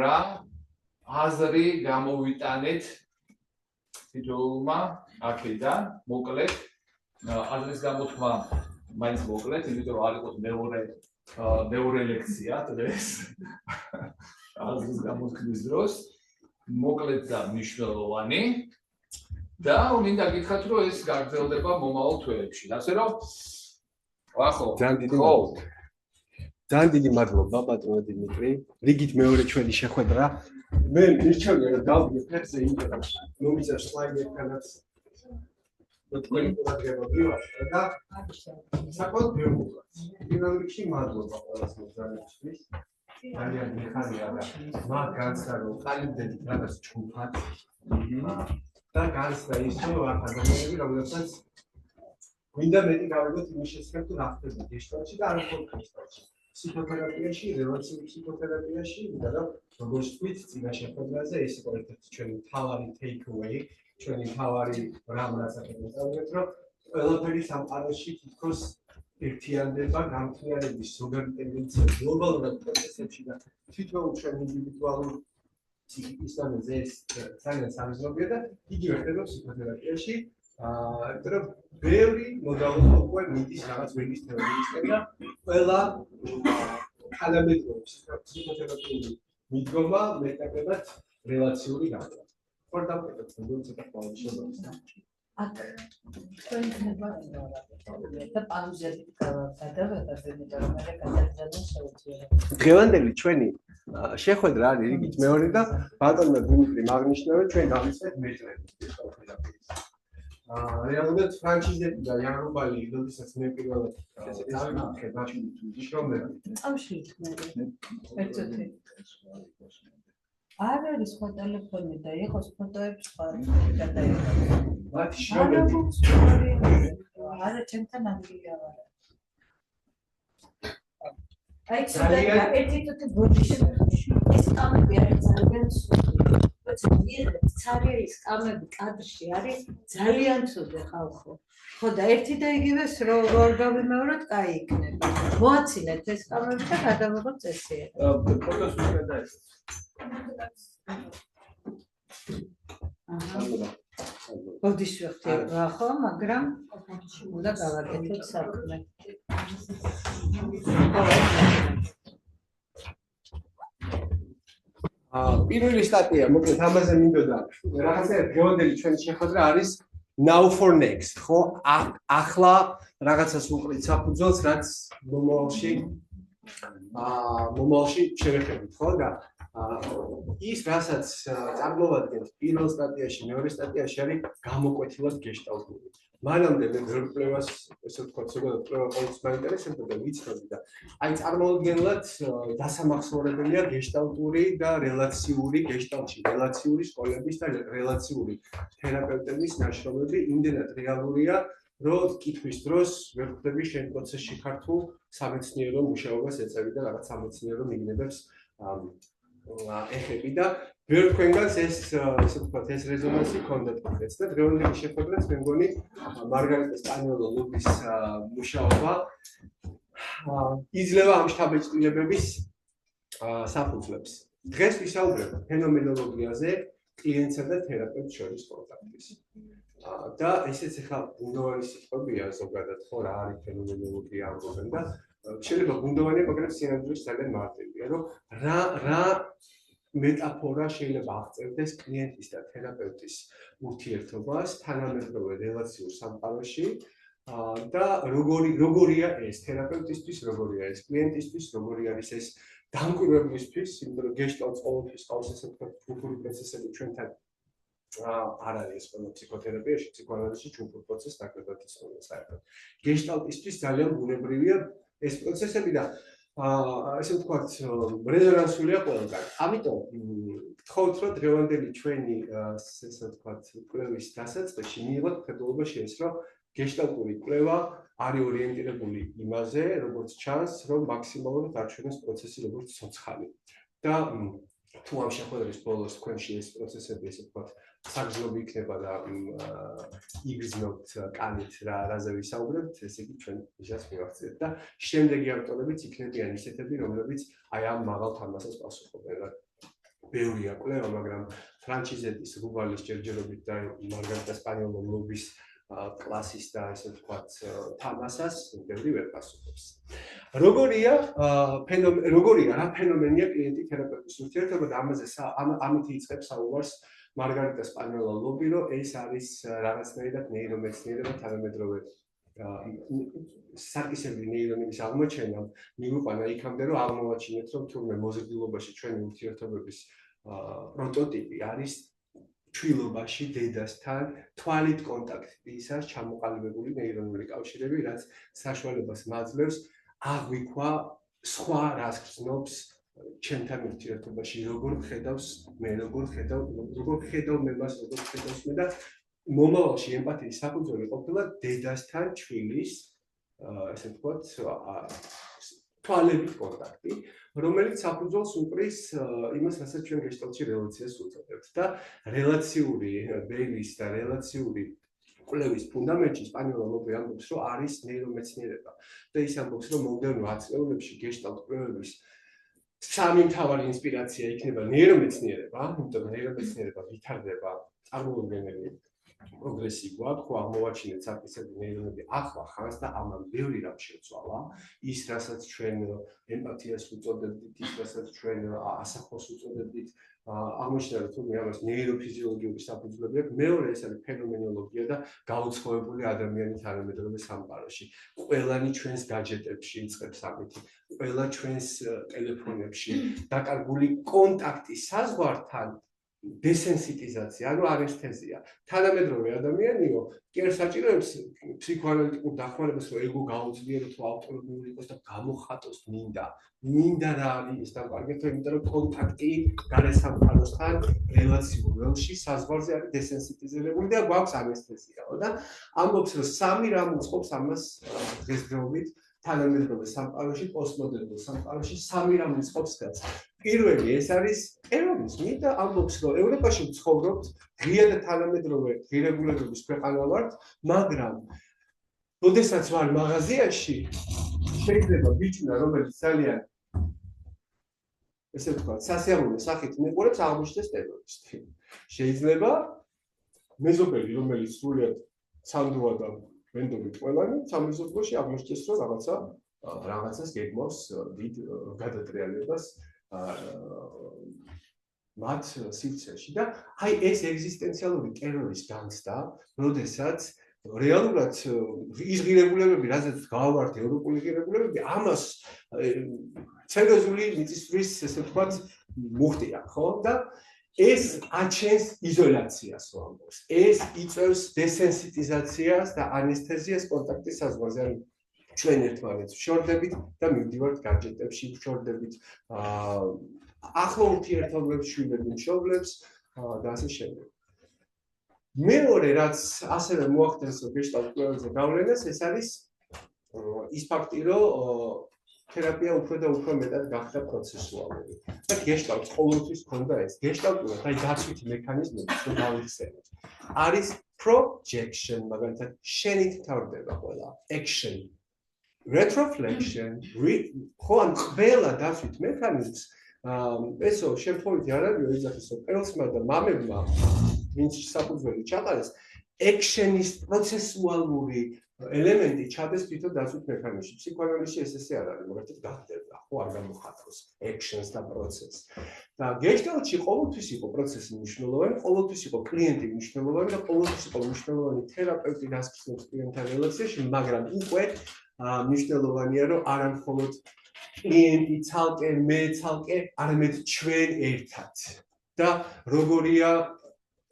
რა აზრი გამოვიტანეთ თითოეულმა აქედან, მოკლედ აზრის გამოთქმა მაინც მოკლედ, იმიტომ რომ არ იყოს მეორე ლექცია დღეს აზრის გამოთქმის დროს, მოკლედ და მნიშვნელოვანი და მინდა გითხრათ, რომ ეს გაგრძელდება მომავალ თვეებში. ასე რომ ძალიან დიდი მადლობა ბატონო დიმიტრი. რიგით მეორე ჩვენი შეხვედრა. მე მირჩევია რომ დავდგე ფეხზე იმიტომ მომიწევ სლაიდებთანაც თქვენი ყურადღება და საკუთარ ბევრად. პირველ რიგში მადლობა ყველას მოძრაობისთვის. ძალიან მიხარია და მაგ განცდა რომ ყალიბდებით რაღაც ჯგუფად და განცდა ის რომ არ ადამიანები რომელსაც გვინდა მეტი გავიგოთ იმის შესახებ თუ რა ხდება გეშტალში და არ მხოლოდ გეშტალში. ფსიქოთერაპიაში, რელაციურ ფსიქოთერაპიაში, იმიტომ რომ როგორც თქვით, წინა შეხვედრაზე ეს იყო ერთ-ერთი ჩვენი მთავარი take away, ჩვენი მთავარი რამ რასაკეთებს, რომ ყველაფერი სამყაროში თითქოს ერთიანდება გამთლიანების ზოგადი ტენდენცია გლობალურად პროცესებში და თითოეულ ჩვენ ინდივიდუალურ ფსიქიკის დონეზე ეს ძალიან სამიზნობია და იგივე ხდება ფსიქოთერაპიაში. იმიტომ რომ ბევრი მოდალობა უკვე მიდის რაღაც ვეგის თეორიისკენ და ყველა თანამედროვე ფსიქოთერაპიული მიდგომა მეტნაკლებად რელაციური გახდა. ხარ დავკეთეთ ცოტა პაუზის და აქ თქვენ იქნება და პაუზები გადავიღებთ, იმიტომ რომ მე გადაგზავნე შეუძლია. დღევანდელი ჩვენი შეხვედრა არის რიგით მეორე და ბატონმა დიმიტრი აღნიშნა, ჩვენ გავიცეთ მეტრები ფსიქოთერაპიის. რეალურად ფრანჩიზები და იანრუბალი როდესაც მე პირველად დავიმახე ბაშმიტი შრომები წამში იქნება ერთერთი არ არის ხო ტელეფონი და იყოს ფოტოები სხვა გადაიღოს მათ შრომები არა ჩემთან ამბია ვარ აი ცოტა ერთი ბოდიში ეს კამები არის ძალიან ცუდი ცარიელი სკამები კადრში არის ძალიან ცუდი ხალხო. ხო და ერთი და იგივეს რო გავიმეოროთ, კაი იქნება. მოაცინეთ ეს სკამები და გადავიღოთ წესიერი. ფოტოს უნდა დაესწროს. ბოდიში ვახტია ხო, მაგრამ უნდა გავაკეთოთ საქმე. პირველი სტატია, მოკლედ ამაზე მინდოდა რაღაცა დღევანდელი ჩვენი შეხვედრა არის now for next, ხო? ახლა რაღაცას უყრით საფუძველს, რაც მომავალში შევეხებით, ხო? და ის რასაც წარმოადგენს პირველ სტატიაში, მეორე სტატიაში არის გამოკვეთილად გეშტალტური. მანამდე მე ვერ კვლევას, ესე ვთქვათ, ზოგადად კვლევა ყოველთვის მაინტერესებდა და ვიცნობდი და აი წარმოუდგენლად დასამახსოვრებელია გეშტალტური და რელაციური გეშტალტში, რელაციური სკოლების და რელაციური თერაპევტების ნაშრომები იმდენად რეალურია, რომ კითხვის დროს ვერ ხვდები შენ პროცესში ქართულ სამეცნიერო მუშაობას ეწევი და რაღაც სამეცნიერო მიგნებებს ეხები და ვერ თქვენგანს ესე ვთქვათ ეს რეზონანსი ჰქონდათ დღეს და დღევანდელი შეხვედრაც მე მგონი მარგარიტა სპანიოლოს მუშაობა იძლევა ამ შთაბეჭდილებების საფუძვლებს. დღეს ვისაუბრებ ფენომენოლოგიაზე კლიენტსა და თერაპევტს შორის კონტაქტის. და ესეც ახლა ბუნდოვანი სიტყვებია ზოგადად ხო რა არის ფენომენოლოგია ამბობენ და შეიძლება ბუნდოვანი მაგრამ სინამდვილეში ძალიან მარტივია რომ რა მეტაფორა შეიძლება აღწერდეს კლიენტის და თერაპევტის ურთიერთობას თანამედროვე რელაციურ სამყაროში და როგორია ეს თერაპევტისთვის, როგორია ეს კლიენტისთვის, როგორი არის ეს დამკვირვებლისთვის, იმიტომ რომ გეშტალტს ყოველთვის ყავს ესე ვთქვათ ჯგუფური პროცესები ჩვენთან არ არის ყველა ფსიქოთერაპიაში, ფსიქოანალიზში ჯგუფურ პროცესს ნაკლებად იცნობენ საერთოდ. გეშტალტისთვის ძალიან ბუნებრივია ეს პროცესები და ესე ვთქვათ რეზონანსულია ყველგან. ამიტომ გთხოვთ რომ დღევანდელი ჩვენი ესე ვთქვათ კვლევის დასაწყისში მიიღოთ ფერდობა შეეს რომ გეშტალტური კვლევა არის ორიენტირებული იმაზე, როგორც ჩანს, რომ მაქსიმალურად არჩევნოს პროცესი როგორც ცოცხალი. და თუ ამ შეხვედრის ბოლოს თქვენში ეს პროცესები ესე ვთქვათ საგრძნობი იქნება და იგრძნობთ კანით რაზე ვისაუბრებთ, ესე იგი ჩვენ ისას მივახციეთ და შემდეგი ავტორებიც იქნებიან ისეთები, რომლებიც აი ამ მაღალ თამასას პასუხობენ. ბევრია კვლევა, მაგრამ ფრანჩიზეტის რუბალის ჯერჯერობით და მარგარიტა სპანიოლობის კლასის და ესე ვთქვათ თამასას ბევრი ვერ პასუხობს. როგორია რა ფენომენია კლიენტი თერაპევტის ურთიერთობა და ამით იწყებს საუბარს მარგარიტა სპანიოლობი, რომ ეს არის რაღაცნაირად ნეირომეცნიერება თანამედროვე საკისებრი ნეირონების აღმოჩენამ მიგვიყვანა იქამდე, რომ აღმოვაჩინეთ, რომ თურმე მოზრდილობაში ჩვენი ურთიერთობების პროტოტიპი არის ჩვილობაში დედასთან თვალით კონტაქტისას ჩამოყალიბებული ნეირონული კავშირები, რაც საშუალებას მაძლევს აღვიქვა სხვა რას გრძნობს ჩემთან ურთიერთობაში, როგორ ხედავს მე მას, როგორ ხედავს მე და მომავალში ემპათიის საფუძველი ყოფილა დედასთან ჩვილის ესე ვთქვათ თვალებით კონტაქტი, რომელიც საფუძველს უყრის იმას, რასაც ჩვენ გეშტალტში რელაციას უწოდებთ და რელაციური ბეილის და რელაციური კვლევის ფუნდამენტში სპანიოლობი ამბობს, რომ არის ნეირომეცნიერება და ის ამბობს, რომ მომდევნო 10 წლებში გეშტალტ კვლევების სამი მთავარი ინსპირაცია იქნება ნეირომეცნიერება, იმიტომ რომ ნეირომეცნიერება ვითარდება წარმომადგენელი პროგრესი გვაქვს, ხო აღმოვაჩინეთ საკისებრი ნეირონები ახლა ხანს და ამან ბევრი რამ შეცვალა, ის რასაც ჩვენ ემპათიას უწოდებდით, ის რასაც ჩვენ ასახოს უწოდებდით, აღმოჩნდა რომ თუმცა ამას ნეიროფიზიოლოგიური საფუძვლები აქვს, მეორე ეს არის ფენომენოლოგია და გაუცხოებული ადამიანის თანამედროვე სამყაროში. ყველანი ჩვენს გაჯეტებში იწყებს ამით, ყველა ჩვენს ტელეფონებში დაკარგული კონტაქტი საზღვართან დესენსიტიზაცია, ანუ არესთეზია. თანამედროვე ადამიანიო, კი არ საჭიროებს ფსიქოანალიტიკურ დახმარებას, რომ ეგო გაუძლიეროს, თუ ავტონომიური იყოს და გამოხატოს მინდა რა არის ეს დამყარგეთ, იმიტომ რომ კონტაქტი გარე სამყაროსთან რელაციურ ველში საზღვარზე არის დესენსიტიზირებული და გვაქვს ანესთეზიაო და ამბობს, რომ სამი რამ უწყობს ამას დღესდღეობით თანამედროვე სამყაროში, პოსტმოდერნულ სამყაროში სამი რამ უწყობს გაც. პირველი ეს არის ტერორიზმი და ამბობს, რომ ევროპაში ვცხოვრობთ, ღია და თანამედროვე ღირებულებების ქვეყანა ვართ, მაგრამ როდესაც ვარ მაღაზიაში, შეიძლება ბიჭუნა, რომელიც ძალიან ესე ვთქვათ, სასიამოვნო სახით მიყურებს, აღმოჩნდეს ტერორისტი. შეიძლება მეზობელი, რომელიც სრულიად სანდროა და ვენდობით ყველანი, სამეზობლოში აღმოჩნდეს, რომ რაღაცას გეგმავს დიდ გადატრიალებას მათ სივრცეში და აი ეს ეგზისტენციალური ტერორის განცდა, როდესაც რეალურად ის ღირებულებები, რაზეც გავართ ევროპული ღირებულებები, ამას სერიოზული მიწისძვრის, ესე ვთქვათ, მუხტია, ხო? და ეს აჩენს იზოლაციას, რო ამბობს. ეს იწვევს დესენსიტიზაციას და ანესთეზიას კონტაქტის საზღვარზე. ჩვენ ერთმანეთს ვშორდებით და მივდივართ გაჯეტებში, ვშორდებით ახლო ურთიერთობებს, შვილები მშობლებს და ასე შემდეგ. მეორე, რაც ასევე მოახდენს გეშტალტ კვლევაზე გავლენას, ეს არის ის ფაქტი, რომ თერაპია უფრო და უფრო მეტად გახდა პროცესუალური. და გეშტალტს ყოველთვის ჰქონდა ეს. გეშტალტურად, აი დაცვითი მექანიზმები, რომ გავიხსენოთ. არის projection, მაგალითად, შენით თავდება ყველა, action, retroflexion, ხო ან ყველა დაცვით მექანიზმს ესო შემთხვევითი არ არის ეძახის პელსმა და მამებმა ვინც საფუძველი ჩაყარეს action-ის პროცესუალური ელემენტი ჩადეს თვითონ დაცვით მექანიზმში. ფსიქოანალიზში ესე არ არის, მაგალითად გახდება, ხო არ გამოხატავს actions და process. და გეშტალტში ყოველთვის იყო პროცესი მნიშვნელოვანი, ყოველთვის იყო კლიენტი მნიშვნელოვანი და ყოველთვის იყო მნიშვნელოვანი თერაპევტი რას გრძნობს კლიენტთან რელაციაში, მაგრამ უკვე მნიშვნელოვანია, რომ არა მხოლოდ კლიენტი ცალკე, მე ცალკე, არამედ ჩვენ ერთად. და როგორია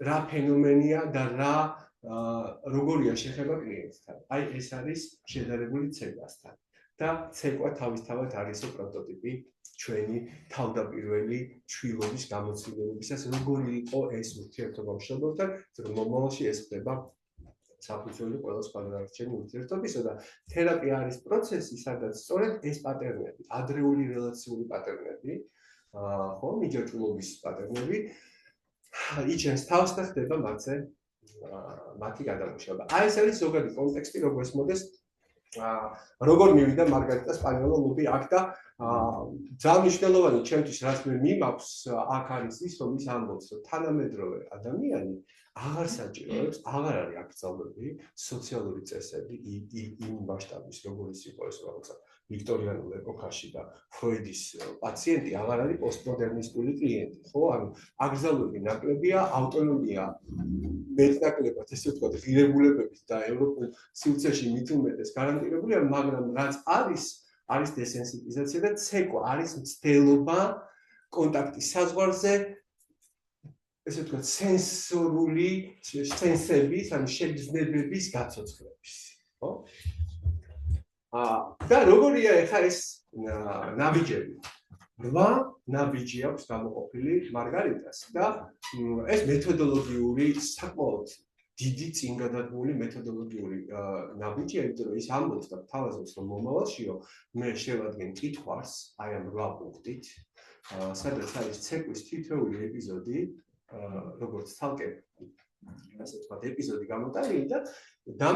რა ფენომენია და როგორია შეხება კლიენტთან. აი ეს არის შედარებული ცეკვასთან. და ცეკვა თავისთავად არის პროტოტიპი ჩვენი თავდაპირველი ჩვილობის გამოცდილებისას, როგორი იყო ეს ურთიერთობა მშობელთან, რომ მომავალში ეს ხდება საფუძველი ყველა სხვა დარჩენი ურთიერთობისა და თერაპია არის პროცესი, სადაც სწორედ ეს პატერნები, ადრეული რელაციული პატერნები, ხო, მიჯაჭვულობის პატერნები იჩენს თავს და ხდება მათი გადამუშავება. აი ეს არის ზოგადი კონტექსტი, როგორ ესმოდეს როგორ მივიდა მარგარიტა სპანიოლობი აქ და ძალიან მნიშვნელოვანი ჩემთვის რაც მე მიმაქვს აქ არის ის რომ ის ამბობს რომ თანამედროვე ადამიანი აღარ საჭიროებს აღარ არის აკრძალული სოციალური წესები იმ მასშტაბის როგორიც იყო ეს რაღაცა ვიქტორიანულ ეპოქაში და ფროიდის პაციენტი აღარ არის პოსტმოდერნისტული კლიენტი ხო ანუ აკრძალული ნაკლებია ავტონომია მეტნაკლებად ესე ვთქვათ ღირებულებებით და ევროპულ სივრცეში მით უმეტეს გარანტირებულია მაგრამ რაც არის დესენსიტიზაცია და ცეკვა არის მცდელობა კონტაქტის საზღვარზე ესე ვთქვათ სენსორული სენსების ან შეგრძნებების გაცოცხლების ხო და როგორია ეხლა ეს ნაბიჯები 8 ნაბიჯი აქვს გამოყოფილი მარგარიტას და ეს მეთოდოლოგიური საკმაოდ დიდი წინგადადგმული მეთოდოლოგიური ნაბიჯია, იმიტომ რომ ის ამბობს და თავაზობს რომ მომავალშიო მე შევადგენ კითხვას აი ამ 8 პუნქტით, სადაც არის ცეკვის თითოეული ეპიზოდი, როგორც ცალკე ასე ვთქვათ ეპიზოდი გამოტანილი და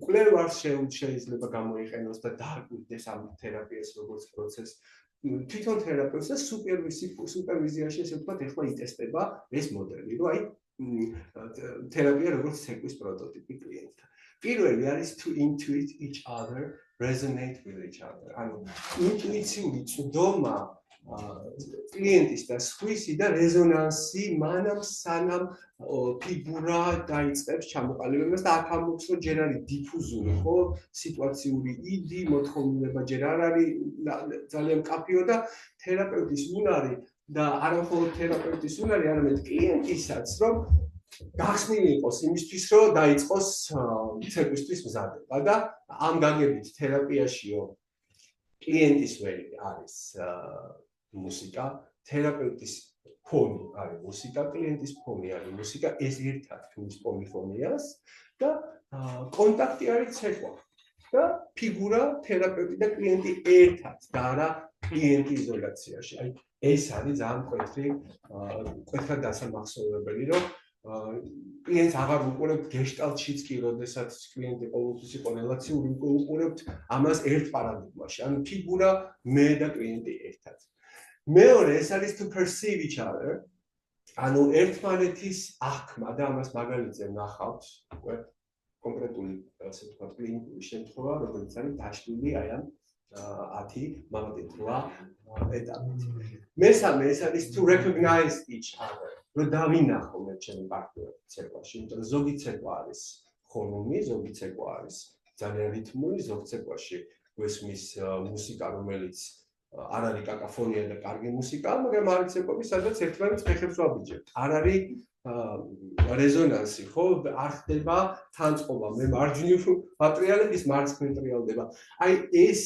კვლევას შეიძლება გამოიყენოს და დაარღვიდეს ამ თერაპიას როგორც პროცესს თვითონ თერაპევტს და სუპერვიზიაში ესე ვთქვათ ეხლა იტესტება ეს მოდელი, რომ აი თერაპია როგორც ცეკვის პროტოტიპი კლიენტთან. პირველი არის to intuit each other, resonate with each other. ანუ ინტუიციური წვდომა კლიენტის და სხვისი და რეზონანსი მანამ სანამ ფიგურა დაიწყებს ჩამოყალიბებას და აქ ამბობს რომ ჯერ არის დიფუზური ხო სიტუაციური იდი მოთხოვნილება ჯერ არ არის ძალიან მკაფიო და თერაპევტის უნარი და არა მხოლოდ თერაპევტის უნარი არამედ კლიენტისაც რომ გახსნილი იყოს იმისთვის რომ დაიწყოს ცეკვისთვის მზადება და ამ გაგებით თერაპიაშიო კლიენტის ველი არის მუსიკა თერაპევტის ფონი არის მუსიკა კლიენტის ფონი არის მუსიკა ეს ერთად ქმნის პოლიფონიას და კონტაქტი არის ცეკვა და ფიგურა თერაპევტი და კლიენტი ერთად და არა კლიენტი იზოლაციაში აი ეს არის ძალიან მკვეთრად დასამახსოვრებელი რომ კლიენტს აღარ უყურებთ გეშტალტშიც კი როდესაც კლიენტი ყოველთვის იყო რელაციური უყურებთ ამას ერთ პარადიგმაში ანუ ფიგურა მე და კლიენტი ერთად მეორე ეს არის to perceive each other ანუ ერთმანეთის აღქმა და ამას მაგალითზე ვნახავთ უკვე კონკრეტული ასე ვთქვათ კლინიკური შემთხვევა როგორც არის დაშლილი აი ამ 10 მამატიტულა ეტაპით მესამე ეს არის to recognize each other რომ დავინახო მე ჩემი პარტნიორი ცეკვაში იმიტომ რომ ზოგი ცეკვა არის ხორმული ზოგი ცეკვა არის ძალიან რითმული ზოგი ცეკვაში გვესმის მუსიკა რომელიც არ არის კაკაფონია და კარგი მუსიკა მაგრამ არის ცეკვები სადაც ერთმანეთს ფეხებს ვაბიჯებთ არ არის რეზონანსი ხო არ ხდება თანწყობა მე მარჯვნივ მატრიალების მარცხნივ ტრიალდება აი ეს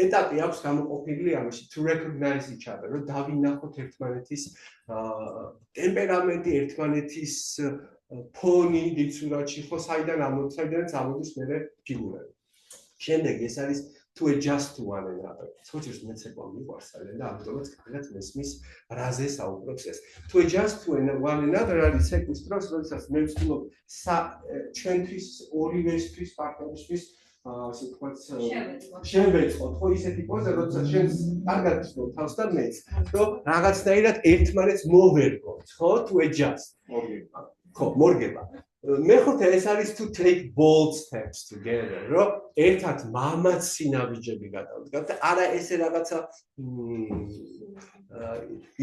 ეტაპი აქვს გამოყოფილი ამაში to recognize each other რომ დავინახოთ ერთმანეთის ტემპერამენტი ერთმანეთის ფონი დიდ სურათში ხო საიდანაც ამოდის მე ფიგურები შემდეგ ეს არის to adjust to one another. Სოციალს მეცეკვა მიყვარს ძალიან და ამიტომაც კარგად მესმის რაზე საუბრობს ეს. To adjust to one another არის ცეკვის დროს, როდესაც მე ვცდილობ ჩვენთვის ორივესთვის პარტნიორისთვის ასე ვთქვათ შევეწყოთ ხო ისეთი პოზა, როდესაც შენ კარგად ვცდილობ თავს და მეც, რომ რაღაცნაირად ერთმანეთს მოვერგოთ, ხო? To adjust. ხო, მორგება. მეხუთე ეს არის to take bold steps together, რომ ერთად მამაცი ნაბიჯები გადავდგათ და არა ესე რაღაცა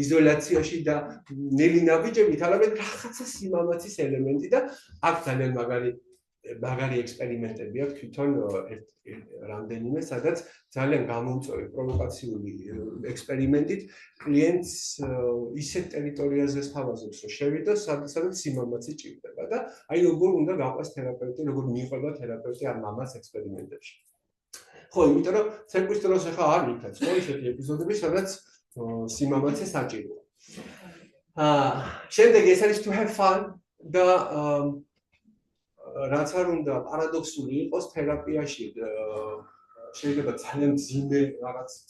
იზოლაციაში და ნელი ნაბიჯებით, არამედ რაღაცა სიმამაცის ელემენტი და აქ ძალიან მაგარი ექსპერიმენტები აქვს თვითონ რამდენიმე, სადაც ძალიან გამოუწვევი პროვოკაციული ექსპერიმენტით კლიენტს ისეთ ტერიტორიაზე სთავაზობს, რომ შევიდოს, სადაც სიმამაცი ჭირდება და აი როგორ უნდა გაყვეს თერაპევტი, როგორ მიიღება თერაპევტი ამ მამას ექსპერიმენტებში. ხო, იმიტომ რომ ცეკვის დროს ახლა არ იქაც, ხო, ისეთი ეპიზოდები, სადაც სიმამაცე საჭიროა. შემდეგ ეს არის to have fun და რაც არ უნდა პარადოქსული იყოს თერაპიაში შეიძლება ძალიან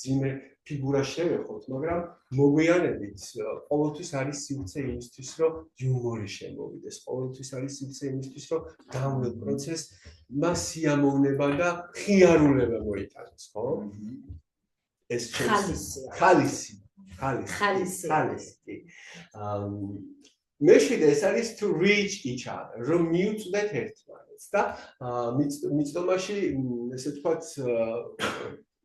ძიმე ფიგურა შევეხოთ, მაგრამ მოგვიანებით ყოველთვის არის სივრცე იმისთვის, რომ იუმორი შემოვიდეს, ყოველთვის არის სივრცე იმისთვის, რომ გამვლელ პროცესს მას სიამოვნება და ხიარულება მოიტანოს, ხო? ეს ხალისი. მეშვიდე ეს არის to reach each other, რომ მიუწვდეთ ერთმანეთს და მიწდომაში ესე ვთქვათ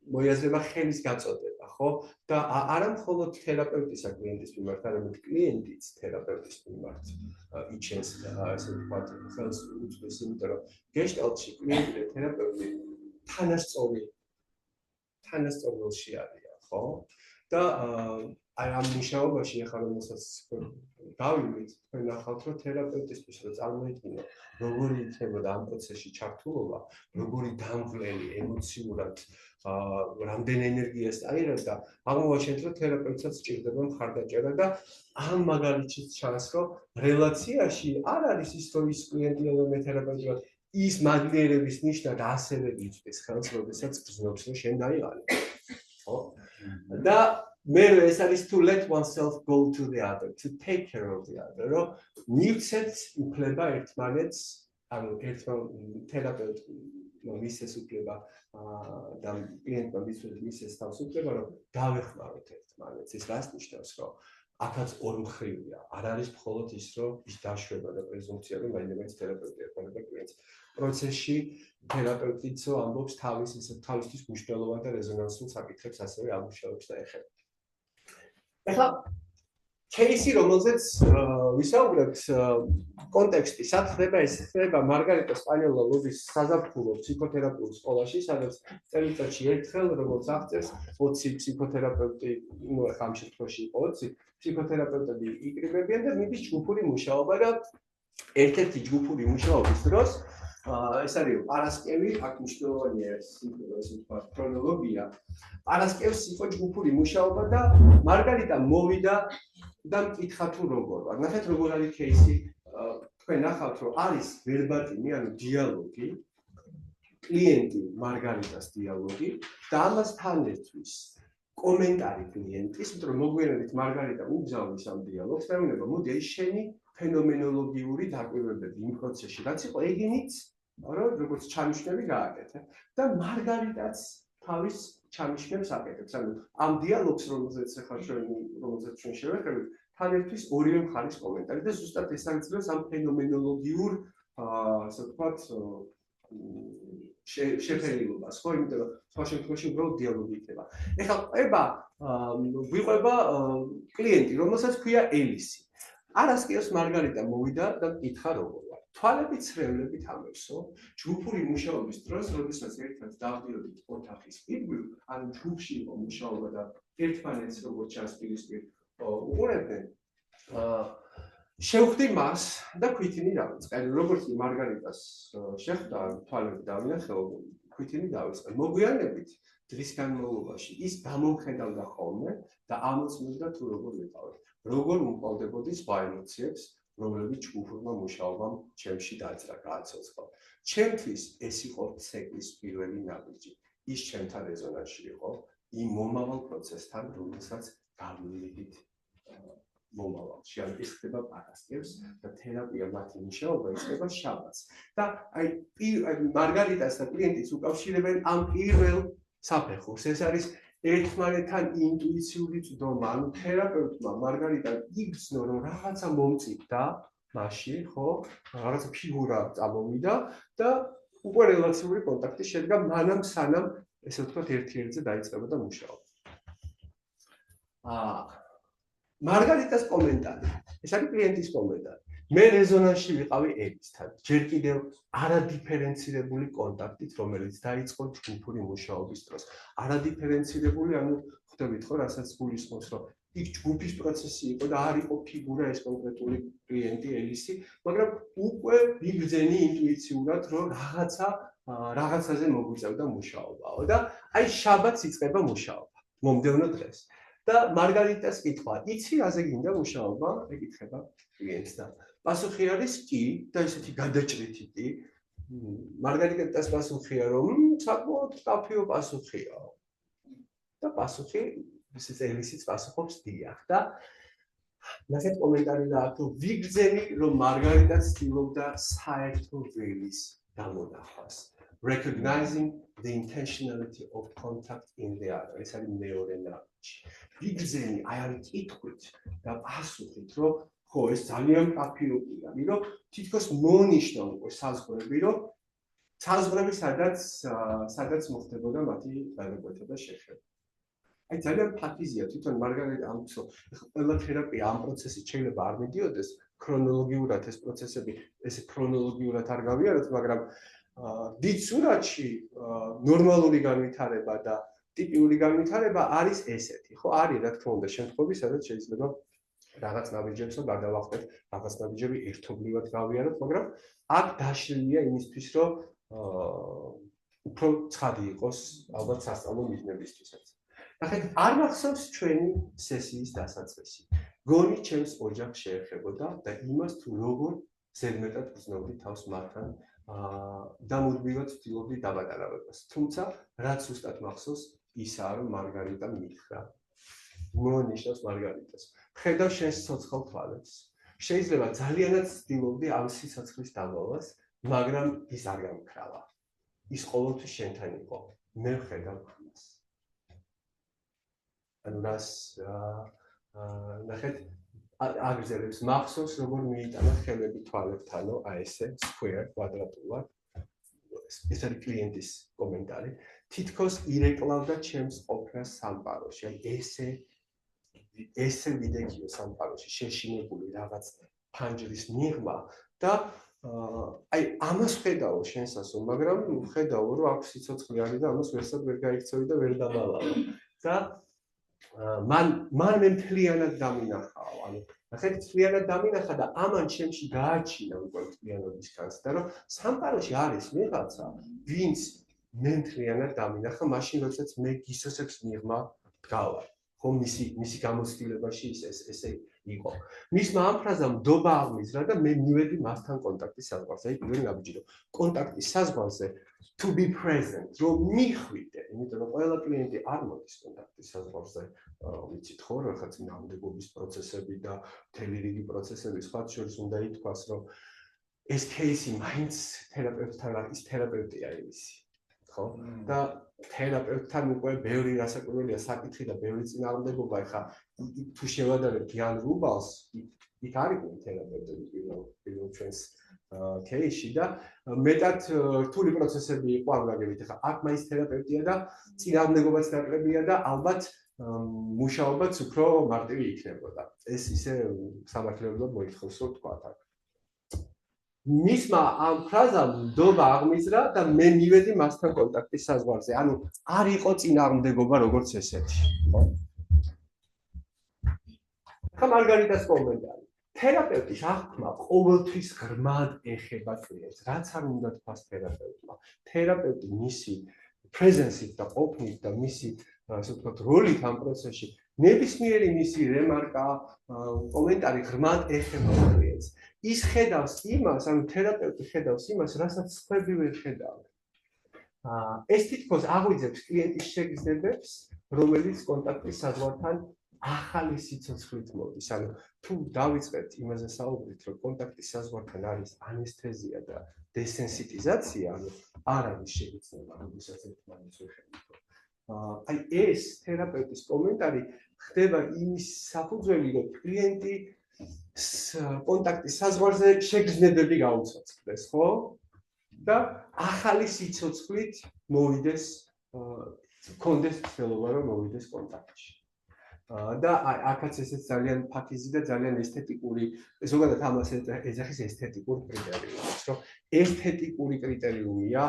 მოიაზრება ხელის გაწოდება, ხო? და არა მხოლოდ თერაპევტისა კლიენტის მიმართ, არამედ კლიენტიც თერაპევტის მიმართ იჩენს ესე ვთქვათ ხელს უწვდის, იმიტომ რომ გეშტალტში კლიენტი და თერაპევტი თანასწორველში არიან, ხო? და აი ამ მუშაობაში ახლა რომელსაც გავიმით, თქვენ ნახავთ, რომ თერაპევტისთვის რომ წარმოიდგინო, როგორი იქნებოდა ამ პროცესში ჩართულობა, როგორი დამღლელი ემოციურად რამდენ ენერგიას აიღებდა, აღმოვაჩენთ, რომ თერაპევტსაც სჭირდება მხარდაჭერა და ამ მაგალითშიც ჩანს, რომ რელაციაში არ არის ის, რომ ის კლიენტია და მე თერაპევტი ვარ, ის მაგნიერების ნიშნად ასევე გიწვდის ხელს, როდესაც გრძნობს, რომ შენ დაიღალე. ხო? და მე ეს არის to let oneself go to the other, to take care of the other, რომ მივცეთ უფლება ერთმანეთს, ანუ თერაპევტმა მისცეს უფლება და კლიენტმა მისცეს თავს უფლება, რომ დავეხმაროთ ერთმანეთს. ეს რას ნიშნავს, რომ აქაც ორმხრივია. არ არის მხოლოდ ის, რომ ის დაშვება და პრეზუმპცია, რომ მაინც თერაპევტი ეხმარება კლიენტს. პროცესში თერაპევტიც ამბობს თავისთვის მნიშვნელოვან და რეზონანსულ საკითხებს ასევე ამუშავებს და ეხება. ეხლა кейსი, რომელზეც ვისაუბრებთ, კონტექსტი, სად ხდება ეს? ხდება მარგარიტა სპანიოლობის საზაფხულო ფსიქოთერაპიულ სკოლაში, სადაც წელიწადში ერთხელ, როგორც აღწერს, 20 ფსიქოთერაპევტი, ну, ახლა ამ შემთხვევაში იყო 20 ფსიქოთერაპევტები იკრიბებიან და მიდის ჯგუფური მუშაობა და ერთ-ერთი ჯგუფური მუშაობის დროს ეს არის პარასკევი, აქ მნიშვნელოვანია ეს ვთქვათ ქრონოლოგია. პარასკევს იყო ჯგუფური მუშაობა და მარგარიტა მოვიდა და მკითხა თუ როგორ ვარ. ნახეთ როგორ არის кейსი. თქვენ ნახავთ, რომ არის ვერბატიმი, ანუ დიალოგი, კლიენტი მარგარიტას დიალოგი და ამასთან ერთvis კომენტარი კლიენტის, იმიტომ რომ მოგვიანებით მარგარიტა უბრძანის ამ დიალოგს და მეუბნება, მოდი აი შენი ფენომენოლოგიური დაკვირვებები იმ პროცესში, რაც იყო ეგინიც, რომ როგორც ჩამიშნები გააკეთე და მარგარიტაც თავის ჩამიშნებს აკეთებს. ანუ ამ დიალოგს, რომელზეც ჩვენ შევეხებით, თან ერთვის ორივე მხარის კომენტარი და ზუსტად ეს აღწერს ამ ფენომენოლოგიურ, ასე ვთქვათ, შეფერილობას, ხო, იმიტომ რომ სხვა შემთხვევაში უბრალოდ დიალოგი იქნება. ეხლა გვიყვება კლიენტი, რომელსაც ქვია ელისი. არასკევს მარგარიტა მოვიდა და მკითხა როგორ ვარ. თვალები ცრევლებით ამევსო, ჯგუფური მუშაობის დროს, როდესაც ერთად დავდიოდით ოთახის პირგვი, ან ჯგუფში იყო მუშაობა და ერთმანეთს როგორც ჩანს პირისპირ უყურებდნენ, შევხვდი მას და ქვითინი დავიწყე. როგორც მარგარიტას შეხვდა, თვალები დავინახეო, ქვითინი დავიწყე. მოგვიანებით დღის განმავლობაში ის გამოვხედავდა ხოლმე და ამოწმებდა თუ როგორ ვიყავით. როგორ უმყავდებოდი სხვა ემოციებს, რომლებიც ჯგუფურმა მუშაობამ ჩემში დაძრა, გააცოცხლა. ჩემთვის ეს იყო ცეკვის პირველი ნაბიჯი. ის ჩემთან რეზონანსში იყო იმ მომავალ პროცესთან, რომელსაც გავიმიდით მომავალში. ან ეს ხდება პარასკევს და თერაპია მათი მუშაობა იწყება შაბათს. და აი მარგარიტას და კლიენტის უკავშირებენ ამ პირველ საფეხურს. ეს არის ერთმანეთთან ინტუიციური წვდომა, ანუ თერაპევტმა მარგარიტა იგრძნო, რომ რაღაცა მომწიფდა მასში, ხო? რაღაცა ფიგურა წამოვიდა და უკვე რელაციური კონტაქტი შედგა მანამ სანამ ესე ვთქვათ ერთ-ერთზე დაიწყებოდა მუშაობა. მარგარიტას კომენტარი. ეს არის კლიენტის კომენტარი. მე რეზონანსში ვიყავი ელისთან. ჯერ კიდევ არადიფერენცირებული კონტაქტით, რომელიც დაიწყო ჯგუფური მუშაობის დროს. არადიფერენცირებული, ანუ ხვდებით ხო, რასაც გულისხმობს, რომ იქ ჯგუფის პროცესი იყო და არ იყო ფიგურა ეს კონკრეტული კლიენტი ელისი, მაგრამ უკვე ვიბრძენი ინტუიციურად, რომ რაღაცაზე მოგვიწევდა მუშაობაო და აი შაბათს იწყება მუშაობა. მომდევნო დღეს. და მარგარიტას კითხვა, იცი რაზე გინდა მუშაობა? ეკითხება კლიენტს და პასუხი არის კი და ესეთი გადაჭრითი კი, მარგარიტას პასუხია რომ საკმაოდ კაფეო პასუხია და პასუხი ისიც ელისიც პასუხობს დიახ და ნახეთ კომენტარი და აქ ვიგრძენი რომ მარგარიტაც ცდილობდა საერთო ველის გამონახვას recognizing the intentionality of contact in the other ეს არის მეორე ნაბიჯი ვიგრძენი აი არის კითხვით და პასუხით რომ ხო ეს ძალიან კაფეოა რომ თითქოს მონიშნა უკვე საზღვრები რომ საზღვრები სადაც მოხდებოდა მათი გადაკვეთა და შეხება აი ძალიან ფაქტიზია თვითონ მარგარიტა ამცო ყველა თერაპია ამ პროცესით შეიძლება არ მიდიოდეს ქრონოლოგიურად ეს პროცესები ესე ქრონოლოგიურად არ გავიაროთ მაგრამ დიდ სურათში ნორმალური განვითარება და ტიპიური განვითარება არის ესეთი ხო არის რა თქმა უნდა შემთხვევები სადაც შეიძლება რაღაც ნაბიჯებს გადავახტეთ რაღაც ნაბიჯები ერთობლივად გავიაროთ მაგრამ აქ დაშლილია იმისთვის რომ უფრო ცხადი იყოს ალბათ სასწავლო მიზნებისთვისაც ნახეთ არ მახსოვს ჩვენი სესიის დასაწყისი გონი ჩემს ოჯახს შეეხებოდა და იმას თუ როგორ ზედმეტად გრძნობდი თავს მათთან და მუდმივად ვცდილობდი დაბადარებებას თუმცა რაც ზუსტად მახსოვს ისაა რომ მარგარიტა მითხრა მონიშნავს მარგარიტას ხედავ შენს ცოცხალ თვალებს შეიძლება ძალიანაც ვცდილობდი ამ სიცოცხლის დამალვას მაგრამ ის არ გამქრალა ის ყოველთვის შენთან იყო მე ვხედავ ამას ანუ რას ნახეთ აგრძელებს მახსოვს როგორ მიიტანა ხელები თვალებთანო აი ესე square კვადრატულად ეს არის კლიენტის კომენტარი თითქოს ირეკლავდა ჩემს ყოფნას სამყაროში აი ესე ვიდექიო სამყაროში შეშინებული რაღაც ფანჯრის მიღმა და აი ამას ხედავო შენსასო მაგრამ ხედავო რომ აქ სიცოცხლე არის და ამას ვერსად ვერ გაიქცევი და ვერ დამალავო და მან მე მთლიანად დამინახაო ანუ ნახეთ მთლიანად დამინახა და ამან ჩემში გააჩინა უკვე მთლიანობის განცდა რომ სამყაროში არის ვიღაცა ვინც მე მთლიანად დამინახა მაშინ როდესაც მე გისოსებს მიღმა დგავარ ხო მისი გამოცდილებაში ესე იყო მისმა ამ ფრაზამ დობა აღმიზრა და მე მივედი მასთან კონტაქტის საზღვარზე აი პირველი ნაბიჯი რომ კონტაქტის საზღვარზე to be present რომ მიხვიდე იმიტომ რომ ყველა კლიენტი არ მოდის კონტაქტის საზღვარზე ვიცით ხო რაღაც ნამდვილობის პროცესები და მთელი რიგი პროცესები სხვა შორის უნდა ითქვას რომ ეს кейსი მაინც თერაპევტთან ის თერაპევტია ისი ხო და თერაპევტთან უკვე ბევრი რასაკვირველია საკითხი და ბევრი წინააღმდეგობა ეხა თუ შევადარებ გიან რუბალს იქ არის თერაპევტები პირველ ჩვენს кейსში და მეტად რთული პროცესები იყო ამ გაგებით ეხა აქ მაინც თერაპევტია და წინააღმდეგობაც ნაკლებია და ალბათ მუშაობაც უფრო მარტივი იქნებოდა ეს ისე სამართლებრივად მოითხოვს რომ თქვა აქ მისმა ამ ფრაზამ დობა აღმიზრა და მე მივედი მასთან კონტაქტის საზღვარზე. ანუ არ იყო წინააღმდეგობა როგორც ესეთი, ხო? ხა მარგარიტას კომენტარი. თერაპევტის აღქმა ყოველთვის ღრმად ეხება კლიენტს. რაც არ უნდა თქვას თერაპევტმა. თერაპევტი მისი პრეზენსით და ყოფნით და მისი ასე ვთქვათ როლით ამ პროცესში ნებისმიერი მისი რემარკა, კომენტარი ღრმად ეხება კლიენტს. ის ხედავს იმას, ანუ თერაპევტი ხედავს იმას, რასაც სხვები ვერ ხედავენ. ეს თითქოს აღვიძებს კლიენტის შეგრძნებებს, რომელიც კონტაქტის საზღვართან ახალი სიცოცხლით მოდის. ანუ თუ დავიწყებთ იმაზე საუბრით, რომ კონტაქტის საზღვართან არის ანესთეზია და დესენსიტიზაცია, ანუ არ არის შეგრძნება, რომელსაც ერთმანეთს ვეხედავთ. აი ეს თერაპევტის კომენტარი ხდება იმის საფუძველი, რომ კლიენტი კონტაქტის საზღვარზე შეგრძნებები გაუცოცხლდეს, ხო? და ახალი სიცოცხლით მოვიდეს, კონდეს ცდილობა რომ მოვიდეს კონტაქტში. და აქაც ესეც ძალიან ფაქიზი და ძალიან ესთეტიკური, ზოგადად ამას ეძახის ესთეტიკურ კრიტერიუმს, რომ ესთეტიკური კრიტერიუმია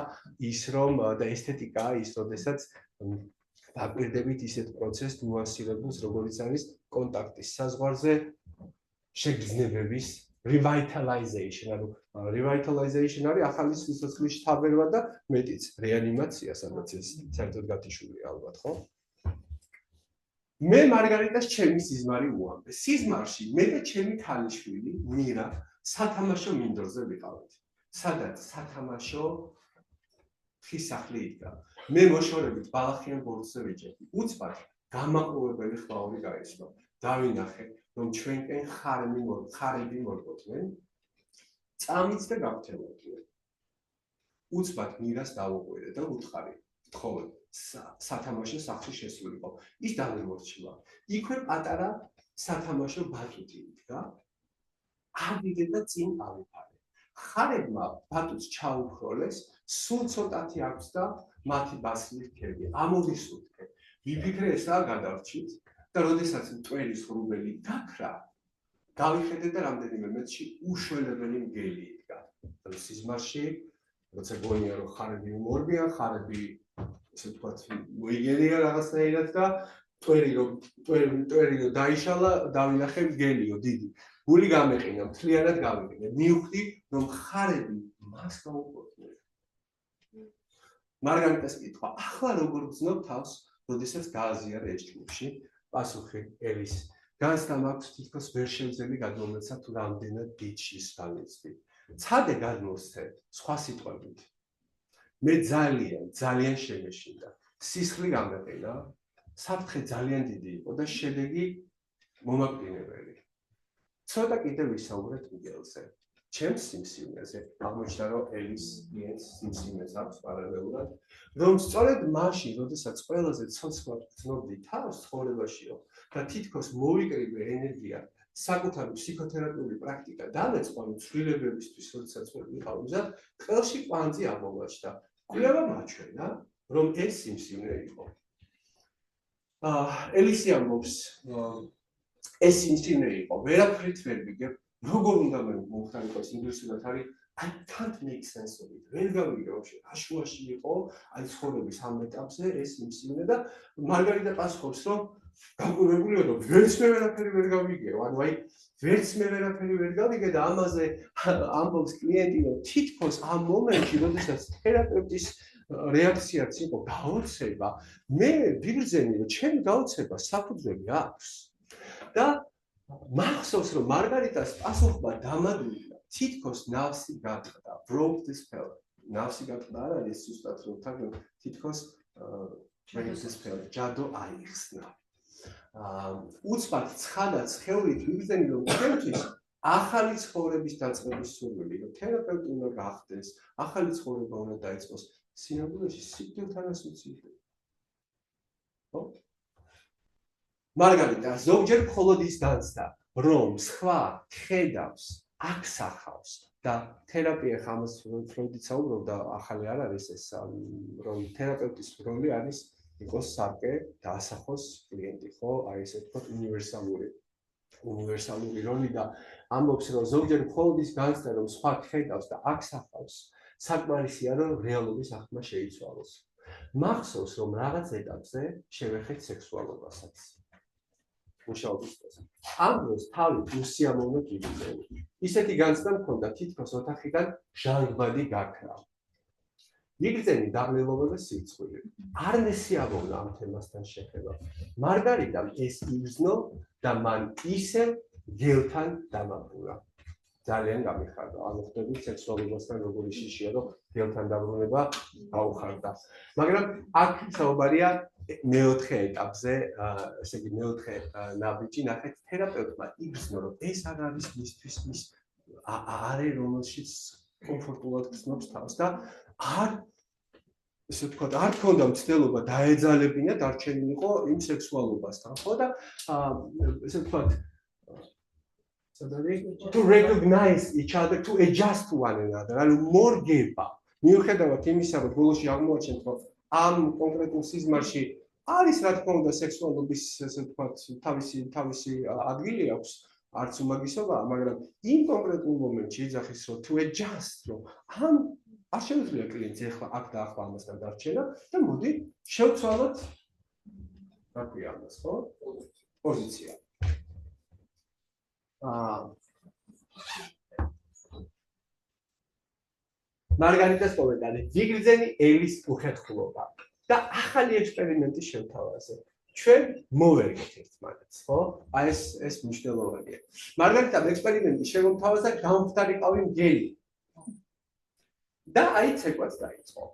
ის რომ და ესთეტიკაა ის, როდესაც დაგვირდებით ისეთ პროცესს ნუანსირებულს, როგორც არის კონტაქტის საზღვარზე შეგრძნებების revitalization, ანუ revitalization არის ახალი სიცოცხლის შთაბერვა და მეტიც რეანიმაცია, სადაც ეს საერთოდ გათიშულია ალბათ, ხო? მე მარგარიტას ჩემი სიზმარი უამბე. სიზმარში მე და ჩემი ქალიშვილი მირა სათამაშო მინდორზე ვიყავით. სადაც სათამაშო თხის სახლი იდგა. მე მოშორებით ბალახიან ბორცვზე ვიჯექი. უცბად გამაყურებელი ხვაური გაისმა. დავინახე, რომ ჩვენკენ ხარები მორბოდნენ. წამიც და გავთელოდნენ. უცბად მირას დავუყვირე და უთხარი. თხოვე, სათამაშო სახლში შესულიყო. ის დამემორჩილა. იქვე პატარა სათამაშო ბატუტი იდგა. ავიდე და წინ ავიფარე. ხარებმა ბატუტს ჩაუხროლეს, სულ ცოტათი აქვს და მათი ბასილი რქები. ამოვისურვე. ვიფიქრე ესაა გადარჩით და როდესაც მტვერის ღრუბელი გაქრა, გავიხედე და რამდენიმე მეტრში უშველებელი მგელი იდგა. სიზმარში, როცა გონია რომ ხარები უმორბიან, ხარები ესე ვთქვათ, მოიგერია რაღაცნაირად და მტვერი რომ დაიშალა, დავინახე მგელიო დიდი. გული გამეყინა, მთლიანად გავიყინე. მივხვდი, რომ ხარები მას გაუყვებდნენ. მარგარიტას კითხვა, ახლა როგორ გრძნობ თავს, როდესაც გააზიარე ეს ჯგუფში? პასუხი ელის. განცდა მაქვს თითქოს ვერ შევძელი გადმომეცა თუ რამდენად გიჩის განიცდი. ცადე გადმოსცე, სხვა სიტყვებით. მე ძალიან შემეშინდა. სისხლი გამეყინა, საფრთხე ძალიან დიდი იყო და შედეგი მომაკვდინებელი. ცოტა კიდევ ვისაუბრეთ მიგელზე. ჩემს სიმსივნეზე აღმოჩნდა, რომ ელის კლიენტს სიმსივნეს აქვს პარალელურად, რომ სწორედ მაშინ, როდესაც ყველაზე ცოცხლად გრძნობდი თავს ცხოვრებაშიო და თითქოს მოვიკრიბე ენერგია, საკუთარი ფსიქოთერაპიული პრაქტიკა დავეწყო ცვლილებებისთვის, როდესაც ვიყავ მზად, ყველში კვანძი აღმოჩნდა. კვლევა მაჩვენა, რომ ეს სიმსივნე იყო. ელისი ამბობს, ეს სიმსივნე იყო, ვერაფრით ვერ ვიგებ, როგორ უნდა მომხდარიყოს ინგლისურად არის I can't make sense of it. ვერ გავიგე ვაფშე, აშუაში იყო, აი ცხოვრების ამ ეტაპზე ეს სიმსივნე და მარგარიტა პასუხობს, რომ გაკვირვებულია, რომ ვერც მე ვერაფერი ვერ გავიგე, ანუ აი ვერც მე ვერაფერი ვერ გავიგე და ამაზე ამბობს კლიენტი, რომ თითქოს ამ მომენტში, როდესაც თერაპევტის რეაქციაც იყო გაოცება, მე ვიგრძენი, რომ ჩემი გაოცება საფუძველი აქვს. და მახსოვს, რომ მარგარიტას პასუხმა დამადვირა, თითქოს ნავსი გატყდა, broke the spell. ნავსი გატყდა არ არის ზუსტად რომ თაგ თითქოს break the spell, ჯადო აიხსნა. უცბად ცხადა ცხეულით ვიგრძენი, რომ ჩემთვის ახალი ცხოვრების დაწყების სურვილი, რომ თერაპევტი უნდა გახდეს, ახალი ცხოვრება უნდა დაიწყოს, სინამდვილეში სიკვდილთანაც უცილდება. ხო? მარგარიტა ზოგჯერ მხოლოდ ის განცდა, რომ სხვა ხედავს, აქსახავს და თერაპია ხამას ფროიდიც საუბრობდა, ახალი არ არის ეს, რომ თერაპევტის როლი არის იყოს სარკე და ასახოს კლიენტი, ხო? აი ესე ვთქვათ უნივერსალური როლი და ამბობს, რომ ზოგჯერ მხოლოდ ის განცდა, რომ სხვა ხედავს და აქსახავს, საკმარისია, რომ რეალობის აღქმა შეიცვალოს. მახსოვს, რომ რაღაც ეტაპზე შევეხეთ სექსუალობასაც. მუშაობის დროს. ამ დროს თავი უსიამოვნო გიბრძენი. ისეთი განცდა მქონდა, თითქოს ოთახიდან ჟანგბადი გაქრა. იგრძენი დაღლილობა და სიცხვილე. არ მესიამოვნა ამ თემასთან შეხება. მარგარიტამ ეს იგრძნო და მან ისევ გელთან დამაბრუნა. ძალიან გამიხარდა. ანუ ხდებით სექსუალობასთან როგორი შიშია, რომ გელთან დაბრუნება გაუხარდა. მაგრამ აქ საუბარია მეოთხე ეტაპზე, ესე იგი მეოთხე ნაბიჯი ნახეთ თერაპევტმა იგრძნო, რომ ეს არ არის მისთვის მის არე რომელშიც კომფორტულად გრძნობს თავს და არ ესე ვთქვათ, არ ქონდა მცდელობა დაეძალებინა დარჩენილიყო იმ სექსუალობასთან, ხო და ესე ვთქვათ to recognize each other, to adjust to one another, ანუ მორგება. მიუხედავად იმისა, რომ ბოლოში აღმოაჩენთ, რომ ამ კონკრეტულ სიზმარში არის რა თქმა უნდა სექსუალობის ესე ვთქვათ თავისი ადგილი აქვს, არც უმაგისობა, მაგრამ იმ კონკრეტულ მომენტში იძახის, რომ to adjust, რომ ამ არ შეუძლია კლიენტს ახლა აქ და ახლა ამასთან დარჩენა და მოდი შევცვალოთ რა ქვია ამას, ხო? პოზიცია. მარგარიტას კომენტარი ვიგრძენი ელის უხერხულობა და ახალი ექსპერიმენტი შევთავაზე. ჩვენ მოვერგეთ ერთმანეთს, ხო? აი ეს მნიშვნელოვანია. მარგარიტამ ექსპერიმენტი შემოთავაზა გამხდარიყავი მგელი. და აი ცეკვაც დაიწყო.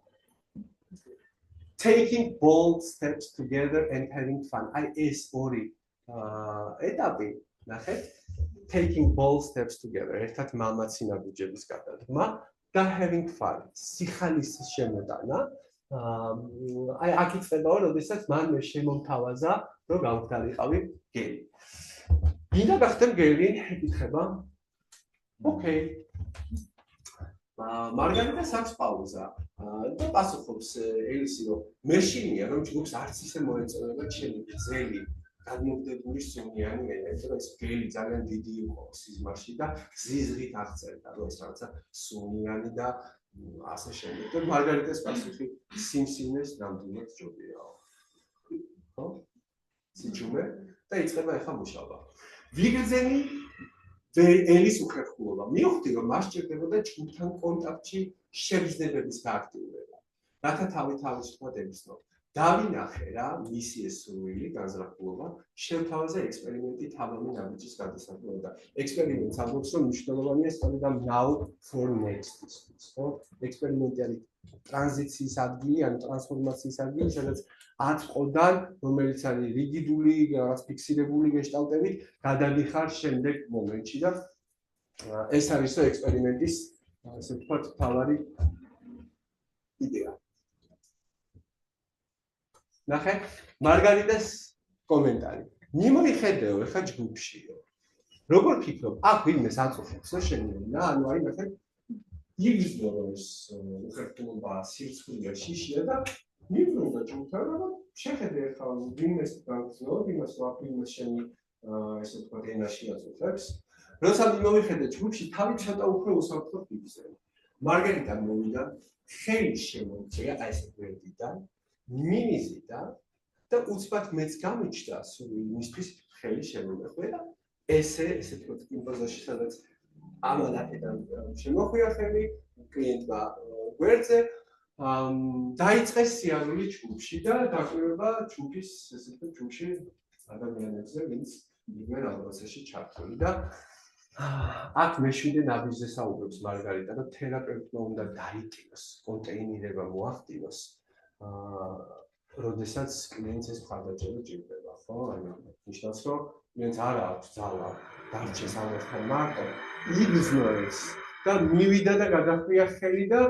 Taking bold steps together and having fun. აი ეს ორი ეტაპი, ნახეთ, taking bold steps together. ერთად მამაცინაბიჯების გადადგმა და having fun. სიხალისის შემოტანა. აი აქ იწყება, როდესაც მან შემომთავაზა, რომ გავხდარიყავი გელი. გინდა გახდე გელი, ეკითხება. ოკეი. მარგარიტას აქვს პაუზა და პასუხობს ელისი, რომ მე შინია, რომ ჯგუფს არც ისე მოეწონება ჩემი გზელი გადმოგდებული სუნიანი მენეჯერი, ეს გელი ძალიან დიდი იყო სიზმარში და ზიზღით აღწერდა, რომ ეს რაღაცა სუნიანი და ასე შემდეგ. და მარგარიტას პასუხი სიმსივნეს ნამდვილად ჯობიაო. ხო? სიჩუმე და იწყება ახლა მუშაობა. ვიგრძენი ელის უხერხულობა. მივხვდი, რომ მას სჭირდებოდა ჯგუფთან კონტაქტში შეგრძნებების გააქტიურება. რათა თავისუფლად ებრძნო. დავინახე რა მისი ეს სურვილი, განზრახულობა, შევთავაზე ექსპერიმენტი თავისი ნაბიჯის გადასაჭრელად და ექსპერიმენტს ამბობს, რომ მნიშვნელოვანია სწორედ ამ now for next ის, ხო? ექსპერიმენტი არის ტრანზიციის ადგილი, ანუ ტრანსფორმაციის ადგილი, სადაც ატყოდან, რომელიც არის რიგიდული, რაღაც ფიქსირებული გეშტალტებით, გადადიხარ შემდეგ მომენტში და ეს არის ექსპერიმენტის, ასე ვთქვათ, მთავარი იდეა. ნახე, მარგარიტას კომენტარი. მიმოიხედეო, ეხა ჯგუფშიო. როგორ ფიქრობ, აქ ვინმეს აწუხებს შენინა, ანუ აი ნახე, იგრძნო რომ ეს უხერხულობა სირცხვილია შიშია და მიბრუნდა ჯგუფთან, რომ შეხედე ეხა ვინმეს გაგრძნო, ვინმეს ვაფრინმეს შენი ესე ვთქვათ ენაში აწუხებს. როცა მიმოიხედე ჯგუფში, თავი ცოტა უფრო უსაფრთხოდ იგრძნო. მარგარიტა მოვიდა, ხელი შემოწია აი ეს გვერდიდან. მინიზიდა და უცბად მეც გამიჩნდა იმისთვის ხელი შემომეხვე და ესე ვთქვათ იმპოზაში სადაც ამალაკიდან შემოხვია ხელი კლიენტმა გვერდზე დაიწყეს სიარული ჯგუფში და დაკვირვება ჯგუფის ესე ვთქვათ ჯგუფში ადამიანებზე ვინც იყვნენ ამ პროცესში ჩართული და აქ მეშვიდე ნაბიჯზე საუბრობს მარგარიტა და თერაპევტმა უნდა დაიტანოს კონტეინერება მოახდინოს როდესაც კლიენტს ეს მხარდაჭერა ჭირდება, ხო? ანუ ნიშნავს, რომ კლიენტს არ აქვს ძალა დარჩეს ამასთან მარტო, იგრძნო ეს და მივიდა და გადახვია ხელი და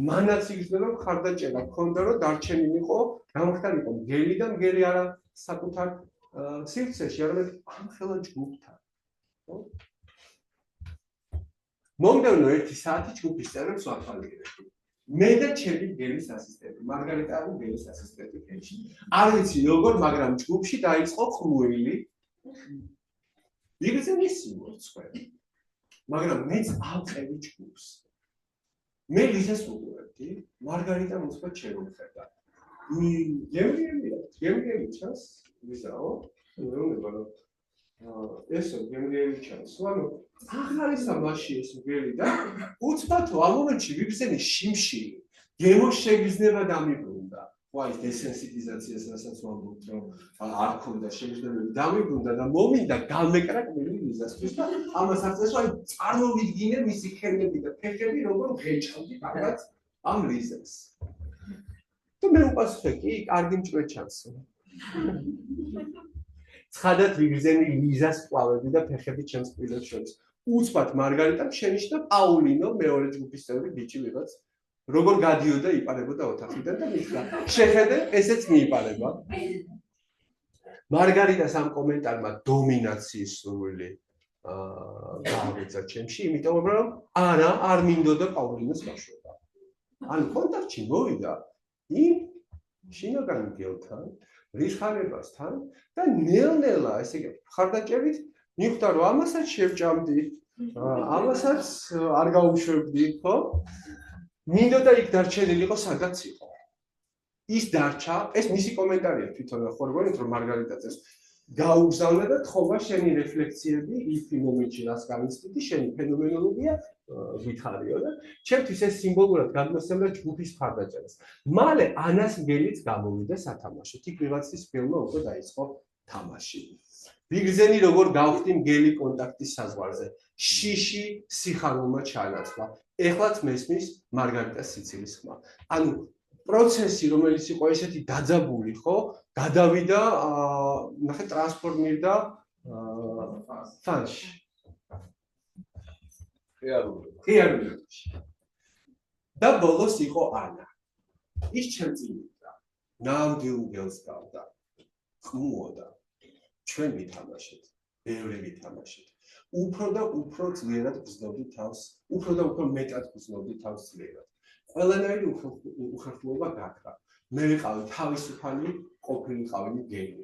მანაც იგრძნო, რომ მხარდაჭერა ჰქონდა, რომ დარჩენილიყო, გამხდარიყო მგელი და მგელი არა საკუთარ სივრცეში, არამედ ამ ხელა ჯგუფთან, ხო? მომდევნო 1 საათი ჯგუფის წევრებს ვახვალიერებდი. მე და ჩემი გელის ასისტენტი, მარგარიტა არის გელის ასისტენტი ხელში. არ ვიცი როგორ, მაგრამ ჯგუფში დაიწყო ხმუილი. იგრძენი სიმორცხველი. მაგრამ მეც ავყევი ჯგუფს. მე ლიზას უყურებდი, მარგარიტა უცბად შემომხედა. გემრიელი ჩანს, ვიზაო, მეუბნება რომ ესო გემრიელი ჩანს. ანუ ახალის ამაში ეს მგელი და უცბათო ამ მომენტში ვიგრძენი შიმშილი. გემოს შეგრძნება დამიბრუნდა. ვაი დესენსიტიზაციას რასაც ვამბობთ რომ არ ქონდა შეგრძნებები დამიბრუნდა და მომინდა გამეკრაკმელი ლიზასთვის და ამას არ წესო აი წარმოვიდგინე მისი ხელები და ფეხები როგორ ღეჭავდი კარგად ამ ლიზას. და მე უპასუხე კი კარგი მჭრე ჩანს. ცხადად ვიგრძენი ლიზას ყვავები და ფეხები ჩემს პირებს შორის. უცბად მარგარიტამ შენიშნა პაულინო მეორე ჯგუფის წევრი ბიჭი ვიღაც როგორ გადიოდა იპარებოდა ოთახიდან და მითხრა შეხედე ესეც მიიპარება. მარგარიტას ამ კომენტარმა დომინაციის სურვილი გააგრძელა ჩემში, იმიტომ რომ არ მინდოდა პაულინოს გაშვება. ანუ კონტაქტში მოვიდა იმ შინაგან მგელთან, რიხარებასთან და ნელ-ნელა ესე იგი ხარდაჭერით მიხვდა რომ ამასაც შევჭამდი, ამასაც არ გაუშვებდი, ხო? მინდოდა იქ დარჩენილიყო სადაც იყო. ის დარჩა, ეს მისი კომენტარია თვითონ ხორბონით რომ მარგარიტაძეს გაუგზავნა და თხოვა შენი რეფლექციები ის მომენტში რას განიცდიდი, შენი ფენომენოლოგია ვითარიო და ჩემთვის ეს სიმბოლურად გადმოსცემდა ჯგუფის მხარდაჭერას. მალე ანას მგელიც გამოვიდა სათამაშოდ. იქ ვიღაცის ფილმმა უკვე დაიწყო თამაში. ვიგრძენი როგორ გავხდი მგელი კონტაქტის საზღვარზე. შიში სიხარულმა ჩაანაცვლა. ეხლაც მესმის მარგარიტას სიცილის ხმა. ანუ პროცესი, რომელიც იყო ესეთი დაძაბული, ხო, გადავიდა, ნახე ტრანსფორმირდა ფანში. რეალურობაში. და ბოლოს იყო ანა. ის ჩემწინდა. ნამდვილ მგელს გავდა. ხმუოდა. ჩვენ ვითამაშეთ, ბევრი ვითამაშეთ. უფრო და უფრო ძლიერად გრძნობდი თავს, უფრო და უფრო მეტად გრძნობდი თავს ძლიერად. ყველანაირი უხერხულობა გაქრა. მე ვიყავი თავისუფალი, ყოფილიყავი მგელი.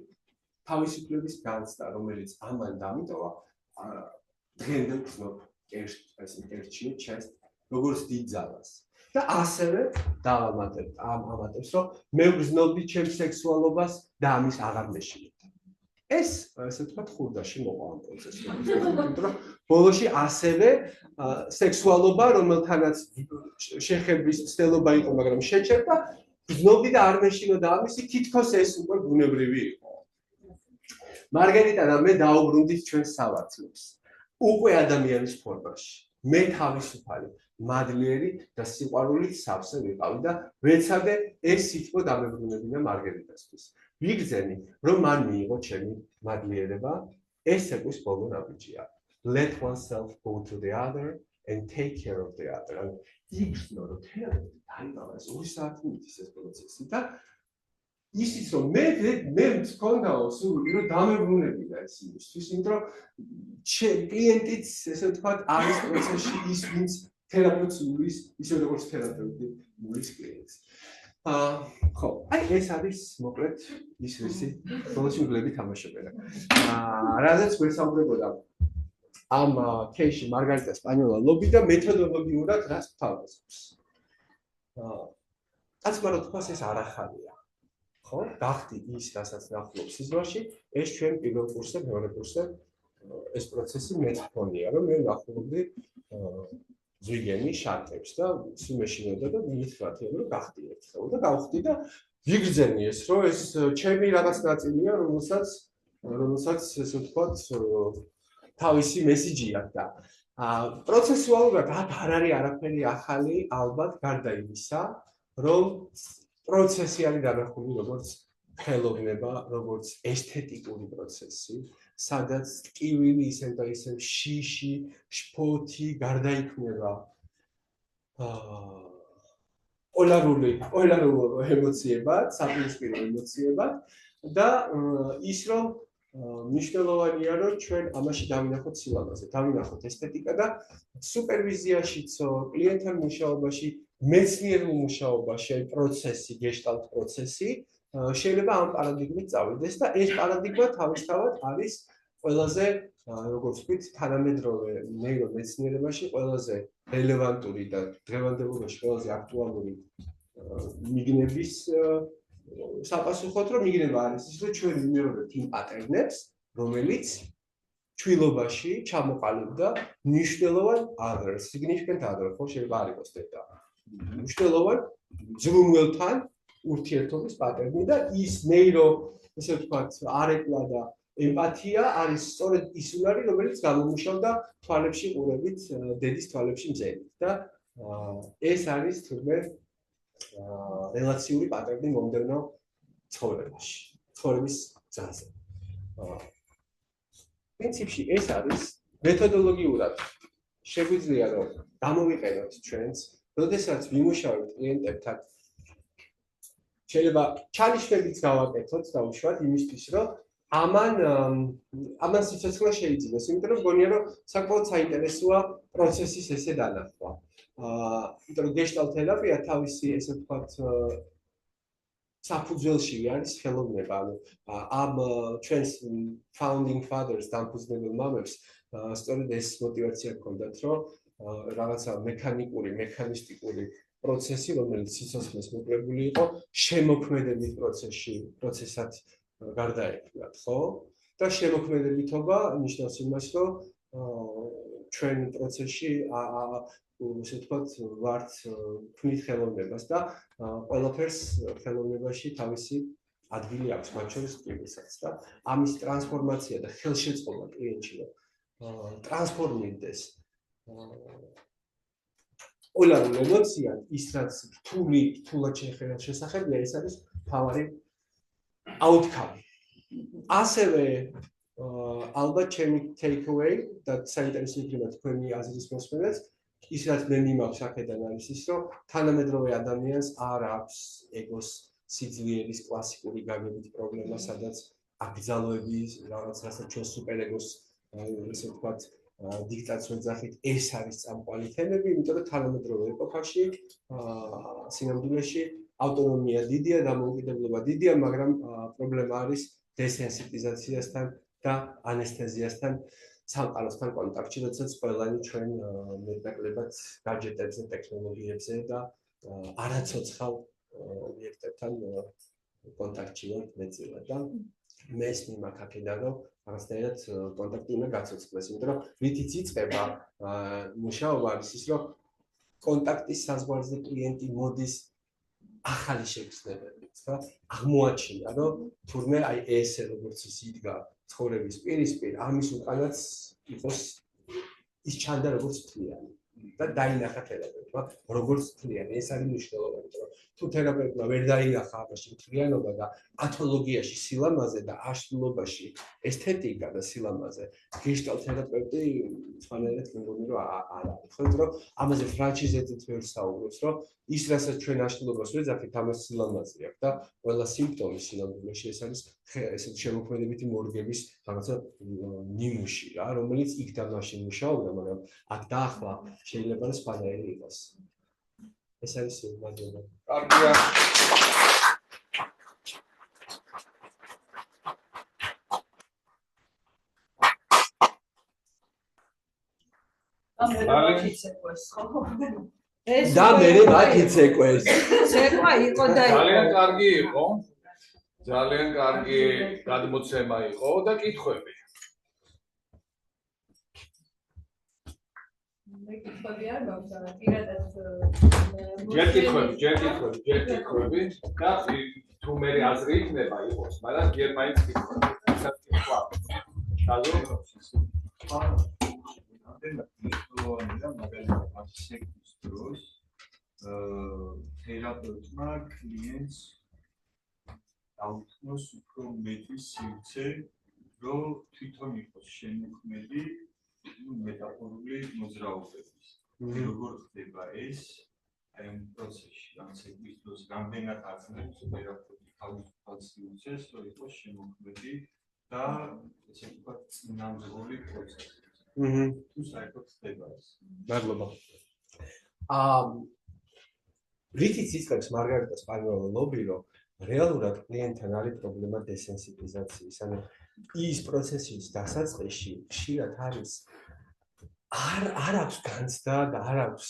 თავისუფლების განცდა, რომელიც ამან დამიტოვა, დღემდე გრძნობ კერჩი, ჩეს, როგორც დიდ ძალას. და ასევე დავამატებ ამატებს, რომ მე ვგრძნობდი ჩემს სექსუალობას და ამის აღარ მეშინებდა. ეს, ესე ვთქვათ, ხურდაში მოყვა ამ პროცესში. იმიტომ რომ ბოლოში ასევე სექსუალობა, რომელთანაც შეხების ცდელობა იყო, მაგრამ შეჩერდა, გრძნობდი და არ მეშინოდა ამისი, თითქოს ეს უკვე ბუნებრივი იყო. მარგარიტა და მე დაუბრუნდით ჩვენს სავარცხლებს. უკვე ადამიანის ფორმაში. მე თავისუფალი, მადლიერი და სიყვარულით სავსე ვიყავი და ვეცადე ეს სიტყვა დამებრუნებინა მარგარიტასთვის. ვიგრძენი, რომ მან მიიღო ჩემი მადლიერება, ეს ეკვის ბოლო ნაბიჯია. Let oneself go to the other and take care of the other. ანუ იგრძნო, რომ თეატრში დაიმალა ეს 2 საათი მიწის ეს პროცესი და ისიც რომ მე მქონდაო სურვილი, რომ დამებრუნებინა ეს იმისთვის, იმიტომ რომ კლიენტიც, ესე ვთქვათ, არის პროცესში ის, ვინც თერაპევტს უვლის, ისე როგორც თერაპევტი უვლის კლიენტს. ხო, აი ეს არის მოკლედ ის რისი ბოლოში მგლები თამაშობენ. რადგან გვესაუბრებოდა ამ кейში მარგარიტა სპანიოლა ლობი და მეთოდოლოგიურად რას გვთავაზობს. კაცმარო თქვას ეს არ ახალია. ხო, გახდი ის, რასაც ნახულობ სიზმარში, ეს ჩვენ პირველ კურსზე, მეორე კურსზე ეს პროცესი მეც მქონია, რომ მე ნახულობდი ზვიგენი შარტებს და სიმეშინოდა და მითხრათ, რომ გახდი ერთხელ და გავხდი და ვიგრძენი ეს, რომ ეს ჩემი რაღაც ნაწილია, რომელსაც ესე ვთქვათ, თავისი მესიჯი აქვს და პროცესუალურად არ არის არაფერი ახალი, ალბათ გარდა იმისა, რომ პროცესი არის დანახული როგორც ხელოვნება, როგორც ესთეტიკური პროცესი, სადაც ტკივილი ისევ და ისევ შიში, შფოთი გარდაიქმნება პოლარულ ემოციებად, საპირისპირო ემოციებად და ის რომ მნიშვნელოვანია რომ ჩვენ ამაში დავინახოთ სილამაზე, დავინახოთ ესთეტიკა და სუპერვიზიაშიც, კლიენტთან მუშაობაში, მეცნიერულ მუშაობაში, აი პროცესი, გეშტალტ პროცესი შეიძლება ამ პარადიგმით წავიდეს და ეს პარადიგმა თავისთავად არის ყველაზე, როგორც ვთქვით, თანამედროვე ნეირომეცნიერებაში ყველაზე რელევანტური და დღევანდელობაში ყველაზე აქტუალური მიგნების საპასუხოდ, რომ მიგნება არის ის, რომ ჩვენ ვიმეორებთ იმ პატერნებს, რომელიც ჩვილობაში ჩამოყალიბდა მნიშვნელოვან other, significant other, ხო შეიძლება არ იყოს და მნიშვნელოვან ზრუნველთან ურთიერთობის პატერნი და ის ნეირო, ესე ვთქვათ, არეკლა და ემპათია არის სწორედ ის უნარი, რომელიც გამომუშავდა თვალებში ყურებით, დედის თვალებში მზენით და ეს არის თურმე რელაციური პატერნი მომდევნო ცხოვრებაში, ცხოვრების გზაზე. პრინციპში ეს არის მეთოდოლოგიურად შეგვიძლია რომ გამოვიყენოთ ჩვენს, როდესაც ვიმუშავებთ კლიენტებთან შეიძლება ჩანიშნებიც გავაკეთოთ დაუშვათ იმისთვის, რომ ამან სიცოცხლე შეიძინოს, იმიტომ რომ გონია რომ საკმაოდ საინტერესოა პროცესის ესე დანახვა. იმიტომ რომ გეშტალტ თერაპია თავისი ესე ვთქვათ საფუძველში არის ხელოვნება, ანუ ამ ჩვენს founding fathers დამფუძნებელ მამებს სწორედ ეს мотиваცია ჰქონდათ, რომ რაღაცა მექანისტიკური პროცესი, რომელიც სიცოცხლეს მოკლებული იყო, შემოქმედებით პროცესად გარდაექმნათ, ხო? და შემოქმედებითობა ნიშნავს იმას, რომ ჩვენ პროცესში ასე ვთქვათ, ვართ ვქმნით ხელოვნებას და ყველაფერს ხელოვნებაში თავისი ადგილი აქვს მათ შორის კლინისაც და ამის ტრანსფორმაცია და ხელშეწყობა კლიენტში რომ ტრანსფორმირდეს პოლარულ ემოციად ის რაც რთულად შესახებია ეს არის თავარი outcome ასევე ალბათ ჩემი take away და საინტერესო იქნება თქვენი აზრის მოსმენაც ის რაც მე მიმაქვს აქედან არის ის რომ თანამედროვე ადამიანს არ აქვს ეგოს სიძლიერის კლასიკური გაგებით პრობლემა სადაც აკრძალვების რაღაც რასაც ჩვენ სუპერეგოს ესე ვთქვათ დიქტატს ვეძახით ეს არის წამყვანი თემები იმიტომ რომ თანამედროვე ეპოქაში სინამდვილეში ავტონომია დიდია დამოუკიდებლობა დიდია მაგრამ პრობლემა არის დესენსიტიზაციასთან და ანესთეზიასთან სამყაროსთან კონტაქტში როდესაც ყველანი ჩვენ მეტნაკლებად გაჯეტებზე ტექნოლოგიებზე და არაცოცხალ ობიექტებთან კონტაქტში ვართ მეტწილად და მეს მიმაქ აქედან რომ რაღაცნაირად კონტაქტი უნდა გაცოცხლდეს იმიტომ რომ რითიც იწყება მუშაობა არის ის რომ კონტაქტის საზღვარზე კლიენტი მოდის ახალი შეგრძნებებით და აღმოაჩინა რომ თურმე აი ესე როგორც ის იდგა ცხოვრების პირისპირ ამის უკანაც იყოს ის ჩანდა როგორც თლიანი და დაინახა თერაპევტმა როგორც თლიანი ეს არის მნიშვნელოვანი რომ თუ თერაპევტმა ვერ დაინახა ამაში თლიანობა და პათოლოგიაში სილამაზე და აშლილობაში ესთეტიკა და სილამაზე გეშტალტ თერაპევტი სხვანაირად მეგონი რომ არ არის ხო იმიტომ რომ ამაზე ფრანჩიზებით ვერ საუბრობს რომ ის რასაც ჩვენ აშლილობას ვეძახით ამას სილამაზე აქვს და ყველა სიმპტომი სინამდვილეში ეს არის ესეთ შემოქმედებითი მორგების რაღაცა ნიმუში რა რომელიც იქ და მაშინ მუშაობდა მაგრამ აქ დაახლა შეიძლება რომ სხვანაირი იყოს ეს არის მადლობა კარგია და მე მათ იცეკვეს ცეკვა იყო და ძალიან კარგი იყო ძალიან კარგი გადმოცემა იყო და კითხვები ჯერ კითხვები და თუ მე აზრი იქნება იყოს მაგრამ ჯერ მაინც კითხვები ისაც კითხვა თერაპევტმა კლიენტს დაუთმოს უფრო მეტი სივრცე, რომ თვითონ იყოს შემოქმედი მეტაფორული მოძრაობების. როგორ ხდება ეს აი ამ პროცესში, ამ ცეკვის დროს რამდენად აწნევს თერაპევტი თავისუფალ სივრცეს, რომ იყოს შემოქმედი და ესე ვთქვათ წინამძღოლი პროცესი. თუ საერთოდ ხდება ეს. მადლობა. რითიც იწყებს მარგარიტა სპანიოლობი, რომ რეალურად კლიენტთან არის პრობლემა დესენსიტიზაციის, ანუ ის პროცესის დასაწყისში ხშირად არის არ აქვს განცდა და არ აქვს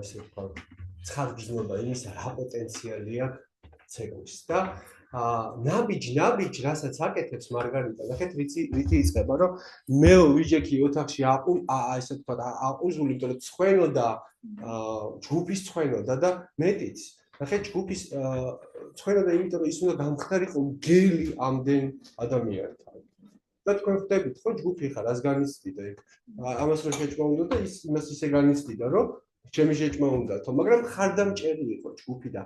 ესე ვთქვათ ცხადგრძნობა იმისა, რა პოტენციალი აქვს ცეკვის და ნაბიჯ რასაც აკეთებს მარგარიტა, ნახეთ რითი იწყება, რომ მე ვიჯექი ოთახში ესე ვთქვათ აყუზული, იმიტომ რომ ცხენოდა ჯგუფის ცხენოდა და მეტიც. ნახეთ ჯგუფის ცხენოდა, იმიტომ რომ ის უნდა გამხდარიყო გელი ამდენ ადამიანთან. და თქვენ ხვდებით, ხო ჯგუფი ხარ, რას განიცდიდა იქ. ამას რომ შეჭმა უნდა და იმას ისე განიცდიდა, რომ ჩემი შეჭმა უნდათო, მაგრამ ხარდამჭერი იყო ჯგუფი და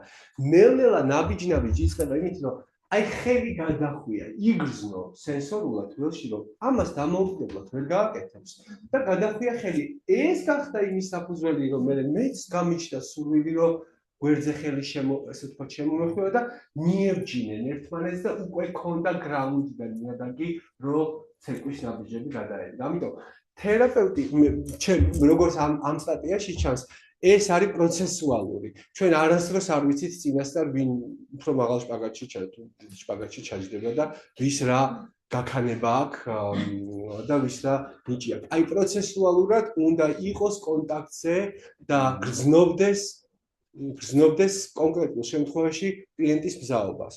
ნელ-ნელა ნაბიჯ იწყება იმით, რომ აი ხელი გადახვია, იგრძნო სენსორულად ველში, რომ ამას დამოუკიდებლად ვერ გააკეთებს და გადახვია ხელი. ეს გახდა იმის საფუძველი, რომ მეც გამიჩნდა სურვილი, რომ გვერდზე ხელი ესე ვთქვათ შემომეხვევა და მიებჯინენ ერთმანეთს და უკვე ქონდა გრაუნდი და ნიადაგი, რომ ცეკვის ნაბიჯები გადაეცა. ამიტომ თერაპევტი როგორც ამ სტატიაში ჩანს, ეს არის პროცესუალური. ჩვენ არასდროს არ ვიცით წინასწარ ვინ უფრო მაღალ შპაგატში ჩაჯდება და ვის რა გაქანება აქვს და ვის რა ნიჭი აქვს. აი პროცესუალურად უნდა იყოს კონტაქტზე და გრძნობდეს კონკრეტულ შემთხვევაში კლიენტის მზაობას.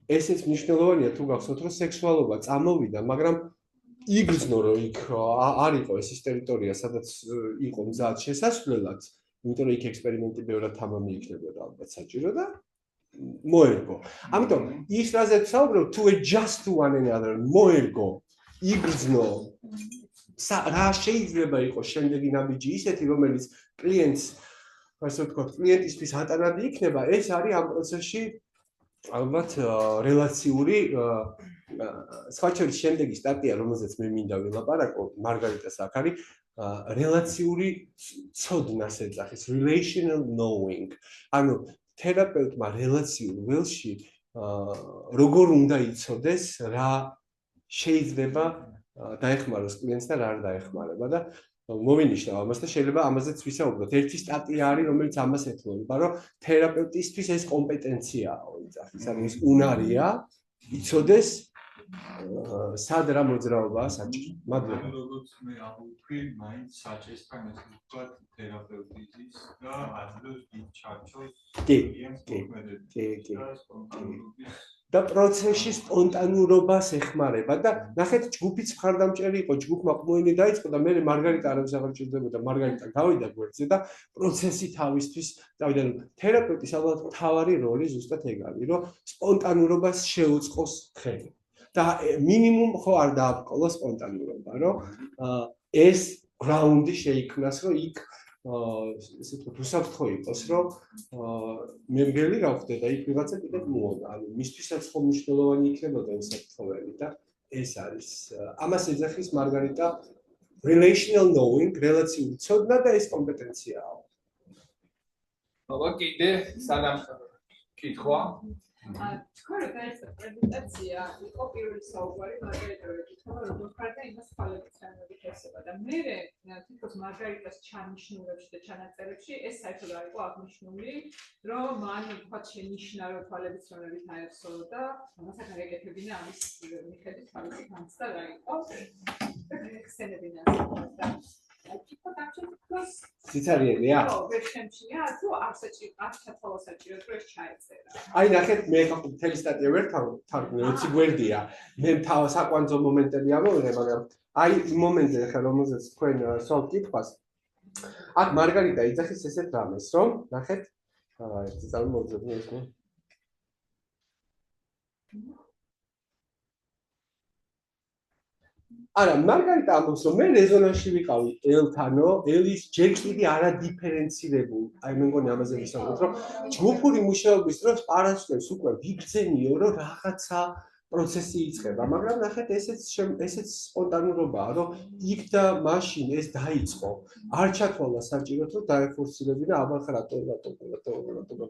ესეც მნიშვნელოვანია თუ გახსოვთ, რომ სექსუალობა წამოვიდა, მაგრამ იგრძნო რომ იქ არ იყო ეს ტერიტორია, სადაც იყო მზად შესასვლელად, იმიტომ რომ იქ ექსპერიმენტი ბევრად თამამი იქნებოდა ალბათ საჭირო და მოერგო. ამიტომ ის რაზეც საუბრობ to adjust to one another მოერგო, იგრძნო. რა შეიძლება იყოს შემდეგი ნაბიჯი ისეთი, რომელიც კლიენტს, ასე ვთქვათ, კლიენტისთვის ატანადი იქნება, ეს არის ამ პროცესში ალბათ რელაციური სხვა შორის შემდეგი სტატია, რომელზეც მე მინდა ვილაპარაკო, მარგარიტას აქ არის რელაციური ცოდნას ეძახის, relational knowing. ანუ თერაპევტმა რელაციურ ველში როგორ უნდა იცოდეს, რა შეიძლება დაეხმაროს კლიენტს და რა არ დაეხმარება და მოვინიშნავ ამას და შეიძლება ამაზეც ვისაუბროთ. ერთი სტატია არის, რომელიც ამას ეთმობა, რომ თერაპევტისთვის ეს კომპეტენციაა, ეძახის, ანუ ის უნარია იცოდეს სად რა მოძრაობაა საჭირო. მადლობა. როგორც მე აღვქვი, მაინც საჭესთან ეს ვთქვათ თერაპევტიზის და ადრეს ჩარჩოს და პროცესში სპონტანურობას ეხმარება და ნახეთ ჯგუფიც მხარდამჭერი იყო, ჯგუფმა ყმოინი დაიწყო და მე მარგარიტა არავის აღარ ჭირდებოდა, მარგარიტა გავიდა გვერდზე და პროცესი თავისთვის წავიდა. თერაპევტის ალბათ მთავარი როლი ზუსტად ეგ არის, რომ სპონტანურობას შეუწყოს ხელი. და მინიმუმ ხო არ დააბყოლოს სპონტანურობა, რომ ეს გრაუნდი შეიქმნას, რომ იქ ესე ვთქვათ, უსაფრთხო იყოს, რომ მე მგელი რა ხდება, იქ ვიღაცა კიდევ მოვა, ანუ მისთვისაც ხო მნიშვნელოვანი იქნებოდა უსაფრთხოები და ეს არის ამას ეძახის მარგარიტა relational knowing, რელაციური ცოდნა და ეს კომპეტენციაა. აბა კიდე სანამ კითხვა თქვენ ეს პრეზენტაცია იყო პირველი საუბარი მარგარიტას კითხვა, რომ ხარდა იმას ხალხის თანხმობით ესება და მე თვითონ მარგარიტას ჩანიშნულებში და ჩანაწერებში ეს საერთოდ არ იყო აღნიშნული, რომ მან თქვა შენიშნა რომ თვალებისწრებით აერთო და ამასაც არ ეკეთებინა ამის მიხედვით თავისი განცდა რა იყო და ხსენებინა და სიცარიელია? ვერ შემჩნია, თუ არ ჩათვალა საჭირო, რომ ეს ჩაეწერა. აი ნახეთ, მე ხა მთელი სტატია ვერ თარგმნე, 20 გვერდია. მე საკვანძო მომენტები ამოვიღე, მაგრამ აი იმ მომენტზე ხა რომელზეც თქვენ სვავთ კითხვას. აქ მარგარიტა იძახის ესეთ რამეს, რომ ნახეთ, ერთი წარმოვიდგინე ეს მე. არა, მარგარიტა ამბობს, რომ მე რეზონანსში ვიყავი ელთანო, ელის ჯერ კიდე არადიფერენცირებულ. აი მე მგონი ამაზე ვისაუბროთ, რომ ჯგუფური მუშაობის დროს პარასვლებს უკვე ვიგრძენიო, რომ რაღაცა პროცესი იწყება, მაგრამ ნახეთ, ესეც სპონტანურობაა, რომ იქ და მაშინ ეს დაიწყო. არ ჩათვალა საჭიროდ, რომ დაეფორსირებინა აბა რატო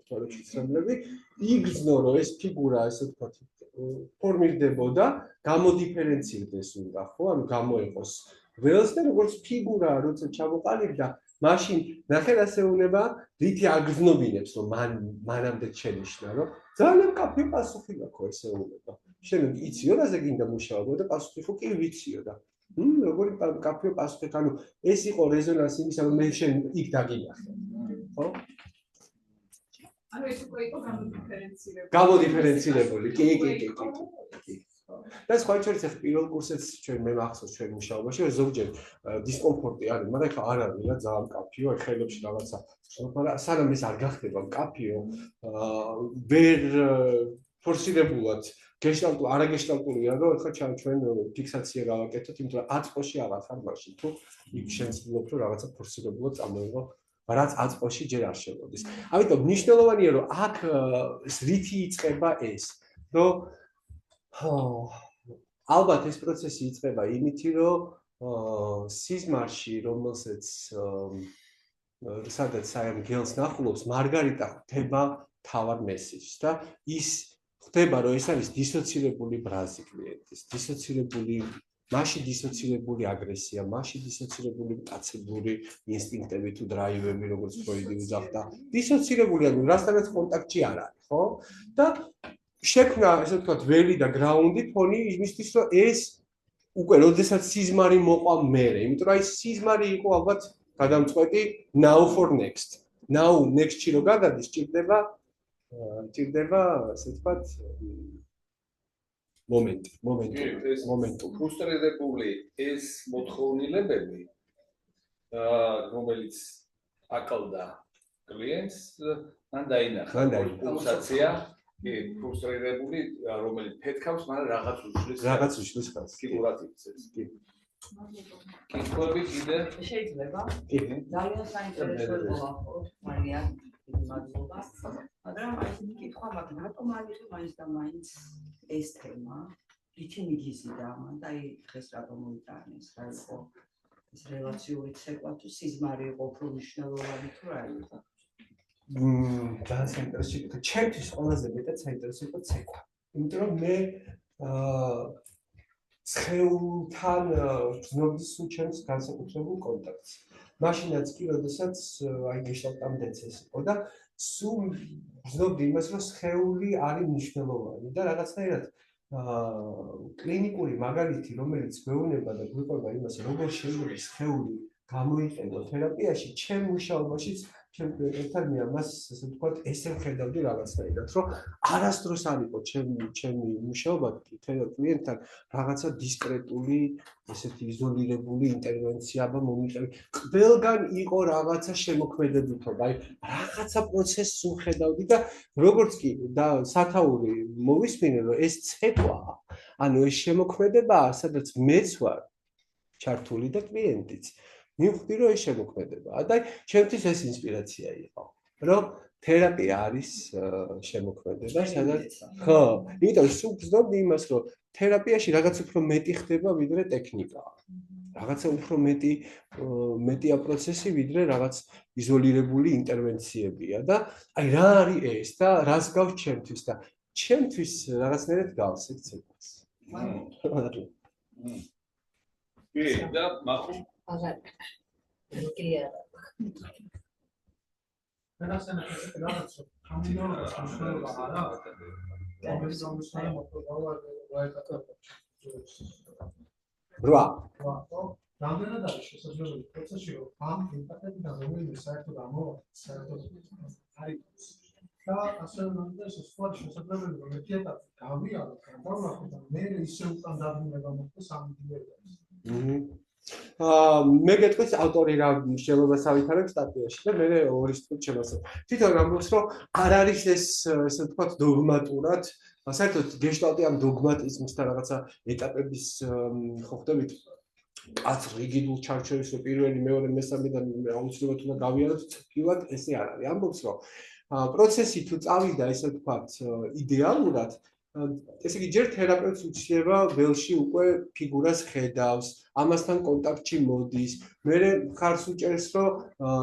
თვალებში ცრემლები, იგრძნო, რომ ეს ფიგურა, ესე ვთქვათ, ფორმირდებოდა, გამოდიფერენცირდეს უნდა, ხო? ანუ გამოიყოს ველს და როგორც ფიგურა, როცა ჩამოყალიბდა, მაშინ ნახეთ ასე უნება, რითი აგრძნობინებს, რომ მანამდე შენიშნა, რომ ძალიან კაფე პასუხი გაქვს ესე უნება. შენ იციო, რაზე გინდა მუშაობა და პასუხი ხო კი ვიციო და როგორი კაფე პასუხი, ანუ ეს იყო რეზონანსი იმისა, რომ მე შენ იქ დაგინახე. ხო? ანუ ეს უკვე იყო გამოდიფერენცირებული. კი. და სხვა შორის ახ პირველ კურსეც ჩვენ მე მახსოვს ჩვენ მუშაობაში ზოგჯერ დისკომფორტი არის, მაგრამ ხა არ არის რა ძალიან კაფეო, ხელებში რაღაცა. მაგრამ სანამ ეს არ გახდება კაფეო, ვერ ფორსირებულად არაგეშტალტულია, რომ ხა ჩვენ ფიქსაცია გავაკეთოთ, იმიტომ რომ აწყოში აღარ ხარ მაშინ თუ იქ შენცდილობ რომ რაღაცა ფორსირებულად წამოიღო, რაც აწყოში ჯერ არ შემოდის. ამიტომ მნიშვნელოვანია რომ აქ რითი იწყება ეს, რომ ალბათ ეს პროცესი იწყება იმითი, რომ სიზმარში, რომელსაც სადაც აი ამ გელს ნახულობს, მარგარიტა ხვდება თავარ მესიჯს და ის ხვდება, რომ ეს არის დისოცირებული ბრაზი კლიენტის, მაშინ დისოცირებული აგრესია, მაშინ დისოცირებული მტაცებული ინსტინქტები თუ დრაივები, როგორც ფროიდი უძახდა, დისოცირებული, ანუ რასთანაც კონტაქტი არ არის, ხო? და შექმნა, ესე ვთქვათ, ველი და გრაუნდი ფონი იმისთვის, რომ ეს უკვე როდესაც სიზმარი მოყვა მერე, იმიტომ რომ აი სიზმარი იყო ალბათ გადამწყვეტი now for next. Now next-ში რო გადადის, ჭირდება, ესე ვთქვათ, მომენტი. ფრუსტრირებული ეს მოთხოვნილებები, რომელიც აკლდა კლიენტს, მან დაინახა პულსაცია კი, ფრუსტრირებული, რომელიც ფეთქავს, მაგრამ რაღაც უშლის. რაღაც უშლის ხალხს. ფიგურად იქცეს. კი. კითხვები კიდე? შეიძლება. კი. ძალიან საინტერესო იყო მარია, მადლობა. მაგრამ აი კითხვა მაგრამ რატომ არის მაინც და მაინც ეს თემა? რითი მიგიზიდა მან და აი დღეს რატომ მოიტანეს რა იყო ეს რელაციური ცეკვა თუ სიზმარი იყო უფრო მნიშვნელოვანი თუ რა იყო? ძალიან საინტერესო იყო. ჩემთვის ყველაზე მეტად საინტერესო იყო ცეკვა. იმიტომ რომ მე სხეულთან ვზნობდი სულ ჩემს განსაკუთრებულ კონტაქტს. მაშინაც კი, როდესაც აი გეშტალტამდეც ეს იყო და სულ ვზნობდი იმას, რომ სხეული არის მნიშვნელოვანი და რაღაცნაირად კლინიკური მაგალითი, რომელიც გვეუბნება და გვიყვება იმას, როგორ შეიძლება სხეული გამოიყენო თერაპიაში, ჩემ მუშაობაშიც ჩემ კლიენტებთან მე ამას ასე ვთქვათ, ესე ვხედავდი რაღაცნაირად, რომ არასდროს არ იყო ჩემი მუშაობა კლიენტთან რაღაცა დისკრეტული, ესეთი იზოლირებული ინტერვენცია აბა მომიყევი. ყველგან იყო რაღაცა შემოქმედებითობა, აი რაღაცა პროცესს ვხედავდი და როგორც კი და სათაური მოვისმინე, რომ ეს ცეკვა, ანუ ეს შემოქმედებაა, სადაც მეც ვარ ჩართული და კლიენტიც. მივხვდი რომ ეს შემოქმედებაა და ჩემთვის ეს ინსპირაცია იყო რომ თერაპია არის შემოქმედება სადაც ხო იმიტომ სულ ვზნობდი იმას რომ თერაპიაში რაღაც უფრო მეტი ხდება ვიდრე ტექნიკა რაღაცა უფრო მეტია პროცესი ვიდრე რაღაც იზოლირებული ინტერვენციებია და აი რა არის ეს და რას გავს ჩემთვის და ჩემთვის რაღაცნაირად გავს ეს ცეკვას კი და მახო აღარ კი არა Perasena che ragazzo, cammino la strada, ho visto un solo moto, vai a capo. Bra. Რამდენად არის შესაძლებელი პროცესში, რომ ამ იმპაქტებიდან რომელიმე საერთოდ საერთოდ არის და ასე უნდა შესაძლოა შესაძლებელი რომ ერთი ეტაპი გავიაროთ, გავაკეთოთ და მე ისე უკან დაბრუნება მოხდეს ამ იდეებს. მე გეტყვის ავტორი რა შემოებას ავითარებს სტატიაში და მე ორი სტუდია შემოსავ. თვითონ ამბობს რომ არ არის ეს ესე ვთქვათ დოგმატურად, საერთოდ გეშტალტი ამ დოგმატიზმს და რაღაცა ეტაპების ხო ხდებით კაც რიგიდულ ჩარჩოებს რომ პირველი, მეორე, მესამე და აუცილებლად უნდა გავიაროთ წილად ესე არ არის. ამბობს რომ პროცესი თუ წავიდა ესე ვთქვათ იდეალურად ესე იგი ჯერ თერაპევტს უჩნდება ველში უკვე ფიგურას ხედავს, ამასთან კონტაქტში მოდის, მერე ხარს უჭერს რომ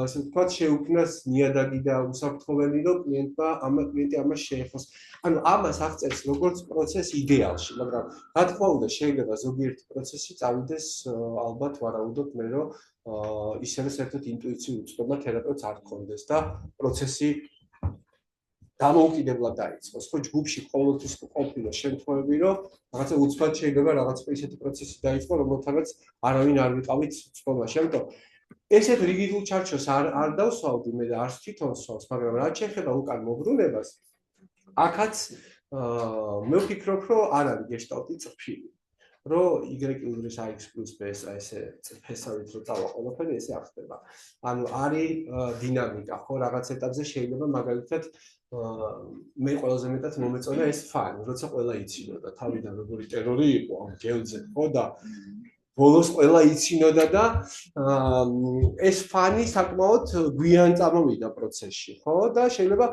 ესე ვთქვათ შეუქმნას ნიადაგი და უსაფრთხოელი რომ კლიენტი ამას შეეხოს. ანუ ამას აღწერს როგორც პროცესი იდეალში, მაგრამ რა თქმა უნდა შეიძლება ზოგიერთი პროცესი წავიდეს ალბათ ვარაუდობ მე რომ ისევე საერთოდ ინტუიციური უწყება თერაპევტს არ გქონდეს და პროცესი დამოუკიდებლად დაიწყოს. ხო ჯგუფში ყოველთვის ყოფილა შემთხვევები, რომ რაღაცა უცბად შეიძლება რაღაც ისეთი პროცესი დაიწყო, რომელთანაც არავინ არ ვიყავით წყობაში. ამიტომ ესეთ რიგიდულ ჩარჩოს არ დავსვავდი მე და არც თვითონ სვავს, მაგრამ რაც შეეხება უკან მოbrunებას, აქაც მე ვფიქრობ, რომ არ არის გეშტალტი წრფილი. რომ y-უდრის ax + b ესე წრფესავით რო წავა ყველაფერი ესე არ ხდება. ანუ არის დინამიკა, ხო რაღაც ეტაპზე შეიძლება მაგალითად მე ყველაზე მეტად მომეწონა ეს ფანი, როცა ყველა იცინოდა თავიდან როგორი ტერორი იყო ამ გელზე, ხო და ბოლოს ყველა იცინოდა და ეს ფანი საკმაოდ გვიან წამოვიდა პროცესში, ხო და შეიძლება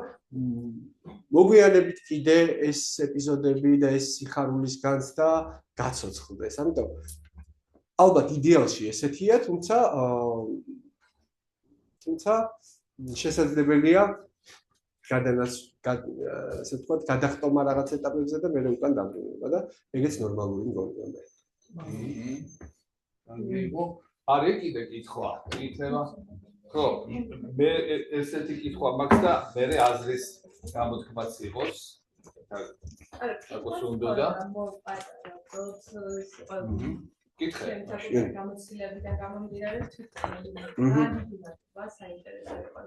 მოგვიანებით კიდე ეს ეპიზოდები და ეს სიხარულის განცდა გაცოცხლდეს. ამიტომ ალბათ იდეალში ესეთია, თუმცა შესაძლებელია ესე ვთქვათ, გადახტომა რაღაც ეტაპებზე და მე უკან დაბრუნება და ეგეც ნორმალური მგონია მე. არის კიდე კითხვა, იქნება. ხო, მე ესეთი კითხვა მაქვს და მე აზრის გამოთქმაც იყოს. აგოს უნდა და კითხე. გამოცდილებიდან გამომდინარე თვითონ საინტერესო იყო,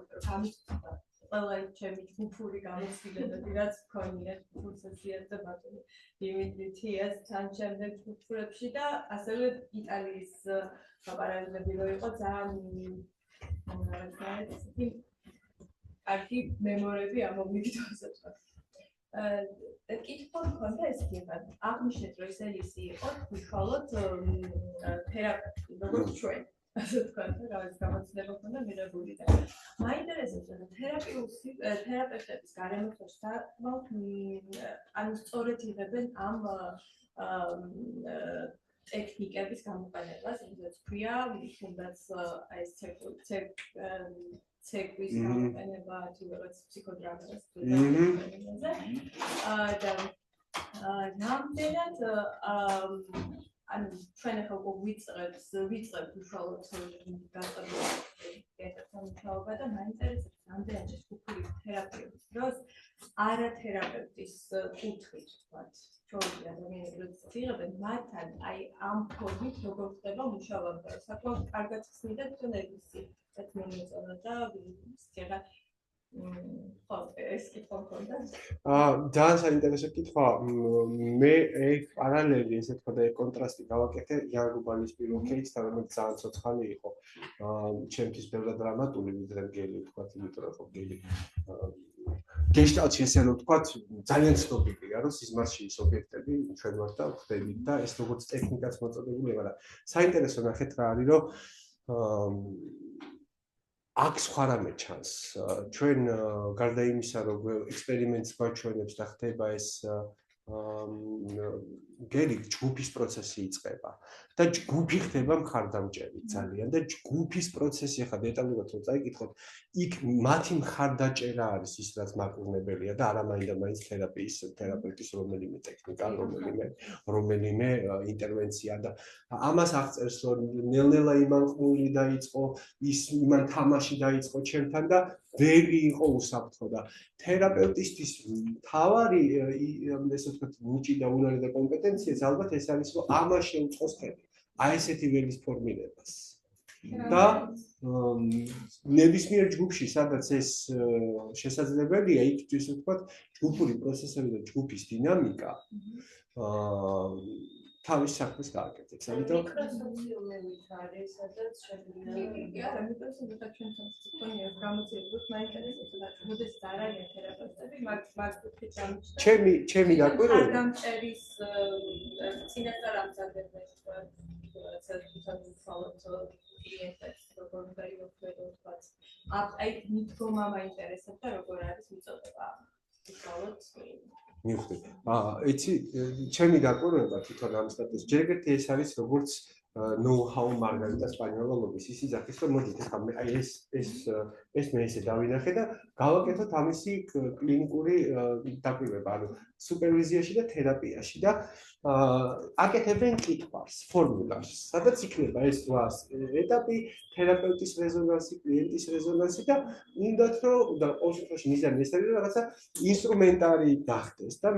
ყველა ჩემი ჯგუფური გამოცდილებები რაც მქონია პროცესიაზე ბატონი დიმიტრი თიასთან შემდეგ ჯგუფებში და ასევე იტალიის პარალელები რო იყო ძალიან კარგი მემორები ამომიგდოს. კითხვა მქონდა ეს იქნება აღნიშნეთ რომ ეს ელისი იყო უშუალოდ თერაპევტი როგორც ჩვენ ასე თქვა და რაღაც გამოცდილება მქონდა მიღებული და მაინტერესებს რომ თერაპევტების გარემოწვევს საკმაოდ ანუ სწორედ იღებენ ამ ტექნიკების გამოყენებას ისიც ქვია თუნდაც ეს ცეკვის გამოყენება თუ რაღაც ფსიქოდრამას და რამდენად ანუ ჩვენ ახლა ვიწყებთ უშუალოდ გასწავლება და მაინტერესებს რამდენად ჯგუფური თერაპიის დროს არათერაპევტის კუთხით ვთქვათ ჩვენი ადამიანები როდესაც იღებენ მათთან აი ამ ფორმით როგორ ხდება მუშაობა საკმაოდ კარგად ხსნიდა თვითონ ელისი რაც მომეწონა და ვიღა ხო ეს კითხვა მქონდა ძალიან საინტერესო კითხვა მე პარალელი ესე თქვა და კონტრასტი გავაკეთე იანგუბანის პირველ кейსთან რომელიც ძალიან ცოცხალი იყო ჩემთვის ბევრად დრამატული ვიდრე გელი თქვა იმიტომ რომ გელი გეშტალტში ესე რომ თქვა ძალიან ცნობილია რომ სიზმარში ის ობიექტები ჩვენ ვართ და ვხდებით და ეს როგორც ტექნიკაც მოწოდებულა მაგრამ საინტერესო ნახეთ რა არის რომ აქ სხვა რამე ჩანს ჩვენ გარდა იმისა რომ ექსპერიმენტს გვაჩვენებს და ხდება ეს გელი ჯგუფის პროცესი იწყება და ჯგუფი ხდება მხარდამჭერი ძალიან და ჯგუფის პროცესი ახლა დეტალურად რომ წაიკითხოთ იქ მათი მხარდაჭერა არის ის რაც მაკურნებელია და არა მაინდა-მაინც თერაპევტის რომელიმე ტექნიკა რომელიმე ინტერვენცია და ამას აღწერს რომ ნელ-ნელა იმან ყმული დაიწყო იმან თამაში დაიწყო ჩემთან და ვერ იყო უსაფრთხო და თერაპევტისთვის მთავარი ესე ვთქვათ ნიჭი და უნარი და კომპეტენციაც ალბათ ეს არის რომ ამას შეუწყოს ხელი აი ესეთი ველის ფორმირებას და ნებისმიერ ჯგუფში სადაც ეს შესაძლებელია იქ ისე ვთქვათ ჯგუფური პროცესები და ჯგუფის დინამიკა თავის საქმეს გააკეთებს ამიტომ მიკროსოციუმებით არის სადაც შეგვიძლია ამიტომ სადაც ჩვენ თვითონია გამოწევთ მაინტერესებს და როდესაც არ არიან თერაპევტები მას კუთხით გამჭდა ჩემი დაკვირვება გამჭერის წინასწარ ამზადებენ კლიენტებს როგორ უნდა იყოს აი მიდგომა მაინტერესებს და როგორ არის მიწოდება უშუალოდ მივხვდი. იცი, ჩემი დაკვირვება თვითონ ამ სტატუსს ჯერ ერთი ეს არის როგორც know-how მარგარიტა სპანიოლოგის ის იძახის რომ მოდით ახლა აი ეს მე ესე დავინახე და გავაკეთოთ ამისი კლინიკური დაკვირვება, ანუ სუპერვიზიაში და თერაპიაში და აკეთებენ კითხვას, ფორმულას, სადაც იქნება ეს 8 ეტაპი, თერაპევტის რეზონანსი, კლიენტის რეზონანსი და უნდათ რომ და ყოველ შემთხვევაში მიზანი ეს არის რომ რაღაცა ინსტრუმენტარი გახდეს და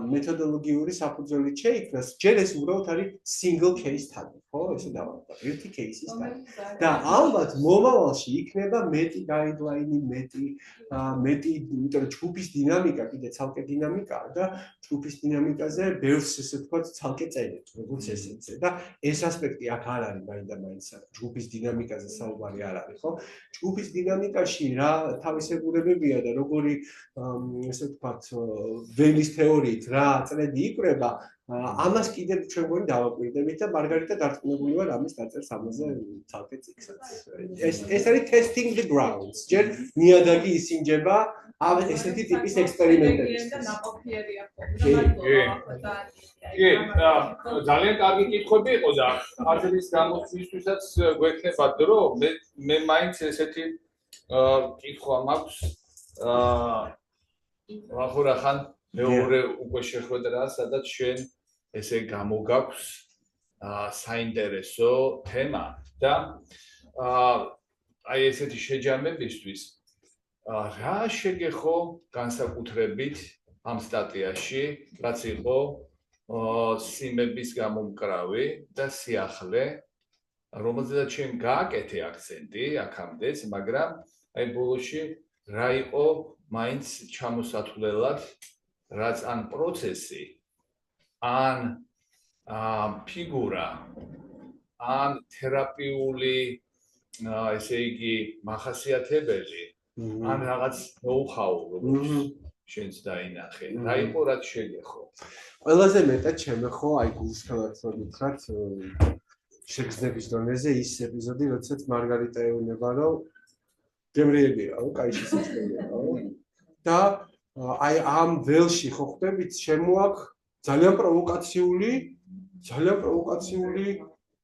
მეთოდოლოგიური საფუძველი შეიქმნას, ჯერ ეს უბრალოდ არის single case study, ხო, ესე დავარქვა, ერთი кейსის study. და ალბათ მომავალში იქნება მეტი გაიდლაინი, მეტი, იმიტომ რომ ჯგუფის დინამიკა კიდე ცალკე დინამიკაა და ჯგუფის დინამიკაზე ბევრს ესე ვთქვათ ცალკე წერებს, როგორც ესეცე და ეს ასპექტი აქ არ არის მაინდა-მაინც ჯგუფის დინამიკაზე საუბარი არ არის, ხო? ჯგუფის დინამიკაში რა თავისებურებებია და როგორი ესე ვთქვათ ველის თეორიით რა წრედი იკვრება, ამას კიდევ ჩვენ გვერი დავაკვირდებით და მარგარიტა დარწმუნებული ვარ ამის დაწერს ამაზე ცალკე წიგნსაც. ეს არის testing the grounds. ჯერ ნიადაგი ისინჯება ესეთი ტიპის ექსპერიმენტებისთვის. და ნაყოფიერია კი, ძალიან კარგი კითხვები იყო და აზრის გამოცვლისთვისაც გვექნება დრო, მე მაინც ესეთი კითხვა მაქვს ახლა მეორე უკვე შეხვედრა, სადაც შენ ესე გამოგაქვს საინტერესო თემა და აი ესეთი შეჯამებისთვის რა შეგეხო განსაკუთრებით ამ სტატიაში, რაც იყო სიმების გამომკრავი და სიახლე, რომელზედაც შენ გააკეთე აქცენტი აქამდეც, მაგრამ აი ბოლოში რა იყო მაინც ჩამოსათვლელად, რაც ან პროცესი, ან ფიგურა, ან თერაპიული, ესე იგი, მახასიათებელი, ან რაღაც know-how, როგორც შენც დაინახე. რა იყო რაც შეგეხო? ყველაზე მეტად შემეხო აი გულსხელად ვთქვათ შეგრძნების დონეზე ის ეპიზოდი, როდესაც მარგარიტა ეუბნება, რომ გემრიელია, კაი შესაძლებელია, და აი ამ ველში ხო ხდებით შემოაქვს ძალიან პროვოკაციული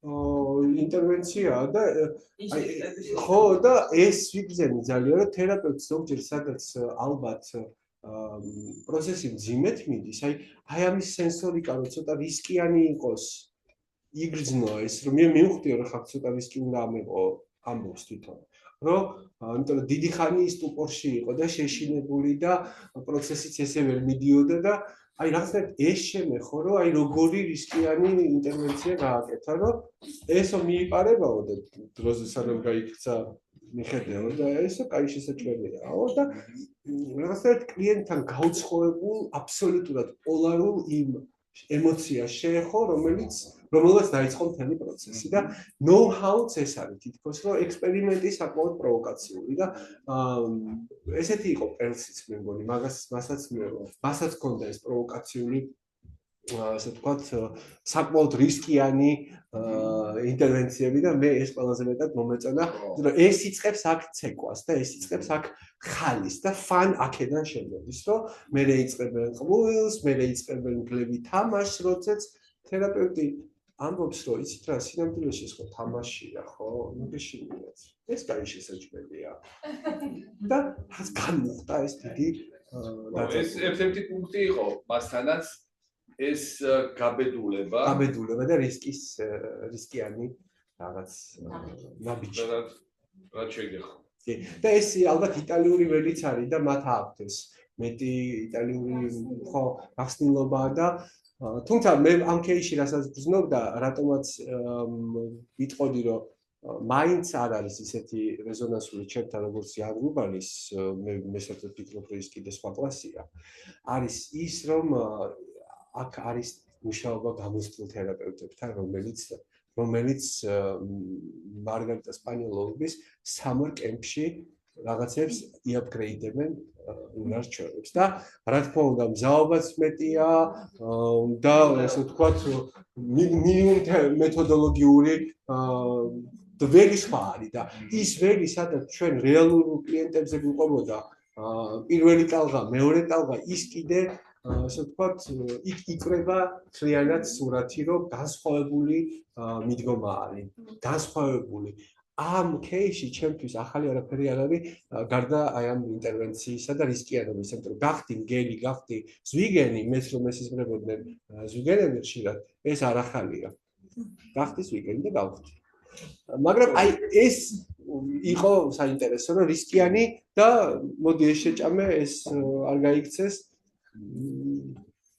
ინტერვენცია და ხო და ეს ვიგზენი ძალიან რომ თერაპევტს ზოგჯერ სადაც ალბათ პროცესი მძიმედ მიდის, აი ამის სენსორიკა რომ ცოტა რისკიანი იყოს იგრძნო ეს რომ მე მივხვდიო რომ ხარ ცოტა რისკი უნდა ამეყო ამბობს თვითონ რომ იმიტომ რომ დიდი ხანი სტუპორში იყო და შეშინებული და პროცესიც ესე ვერ მიდიოდა და აი რაღაცნაირად ეს შემეხო რომ აი როგორი რისკიანი ინტერვენცია გააკეთა რომ ესო მიიპარებაო და დროზე სანამ გაიქცა მიხედეო და ესო კაი შესაძლებელია და რაღაცნაირად კლიენტთან გაუცხოებულ აბსოლუტურად პოლარულ იმ ემოციას შეეხო რომელსაც დაიწყო მთელი პროცესი და know-how-ც ეს არის თითქოს რომ ექსპერიმენტი საკმაოდ პროვოკაციული და ესეთი იყო პერსიც მე მგონი მასაც ჰქონდა ეს პროვოკაციული ასე ვთქვათ საკმაოდ რისკიანი ინტერვენციები და მე ეს ყველაზე მეტად მომეწონა რომ ეს იწყებს აქ ცეკვას და ეს იწყებს აქ ხალის და ფან აქედან შემოდის რომ მე იწყებენ ყბულს მე იწყებენ გლები თამაშს როდესაც თერაპევტი ამბობს რომ იცით რა სინამდვილეში ხო თამაშია ხო მიგეშინიათ ეს კაი შესაძლებელია და რაც განმოხდა ეს დიდი ეს ერთ-ერთი პუნქტი იყო მასთანაც ეს გაბედულება და რისკიანი რაღაც ნაბიჯი რაც შეგეხო და ეს ალბათ იტალიური ველიც არის და მათ აქვთ ეს მეტი იტალიური ხო გახსნილობაა და თუმცა მე ამ кейსში რასაც გრძნობდა რატომაც ვიტყოდი რომ მაინც არ არის ისეთი რეზონანსული ჩემთან როგორც იან რუბანის მე საერთოდ ვფიქრობ რომ ის კიდე სხვა კლასია არის ის რომ აქ არის მუშაობა გამოსწორ თერაპევტებთან რომელიც მარგარიტა სპანიოლობის სამარ კემპში რაღაცებს იაპგრეიდებენ უნარჩვევებს და რა თქმა უნდა მზაობაც მეტია და ასე ვთქვათ მინიმუმ მეთოდოლოგიური ველი სხვა არის და ის ველი სადაც ჩვენ რეალურ კლიენტებზე გვიყვებოდა პირველი ტალღა მეორე ტალღა ის კიდე ასე ვთქვათ იქ იკრება მთლიანად სურათი რომ განსხვავებული მიდგომა არის განსხვავებული ამ кейსში ჩემთვის ახალი არაფერი არ არის გარდა აი ამ ინტერვენციისა და რისკიანობის იმიტომ რომ გახდი მგელი გახდი ზვიგენი მეც რომ ესიზმრებოდნენ ზვიგენები ხშირად ეს არ ახალია გახდი ზვიგენი და გავხდი მაგრამ აი ეს იყო საინტერესო რომ რისკიანი და მოდი ეს შეჭამე ეს არ გაიქცეს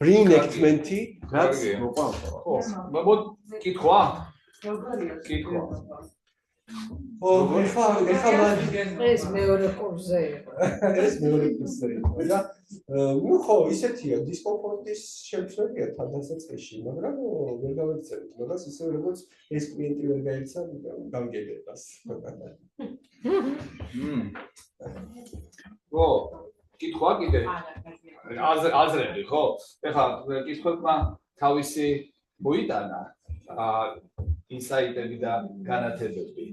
reenactment-ი რაც მოყვანს ხო მოდ კითხვა ეს მეორე კურსზე იყო და ნუ ხო ისეთია დისკომფორტის შემცველია თავდასაწყისში მაგრამ ვერ გავეცემთ მაგას ისე როგორც ეს კლიენტი ვერ გაიცა გამგებებას ხო კითხვა კიდე აზრები ხო ეხლა კითხვებმა თავისი მოიტანა ინსაიტები და განათებები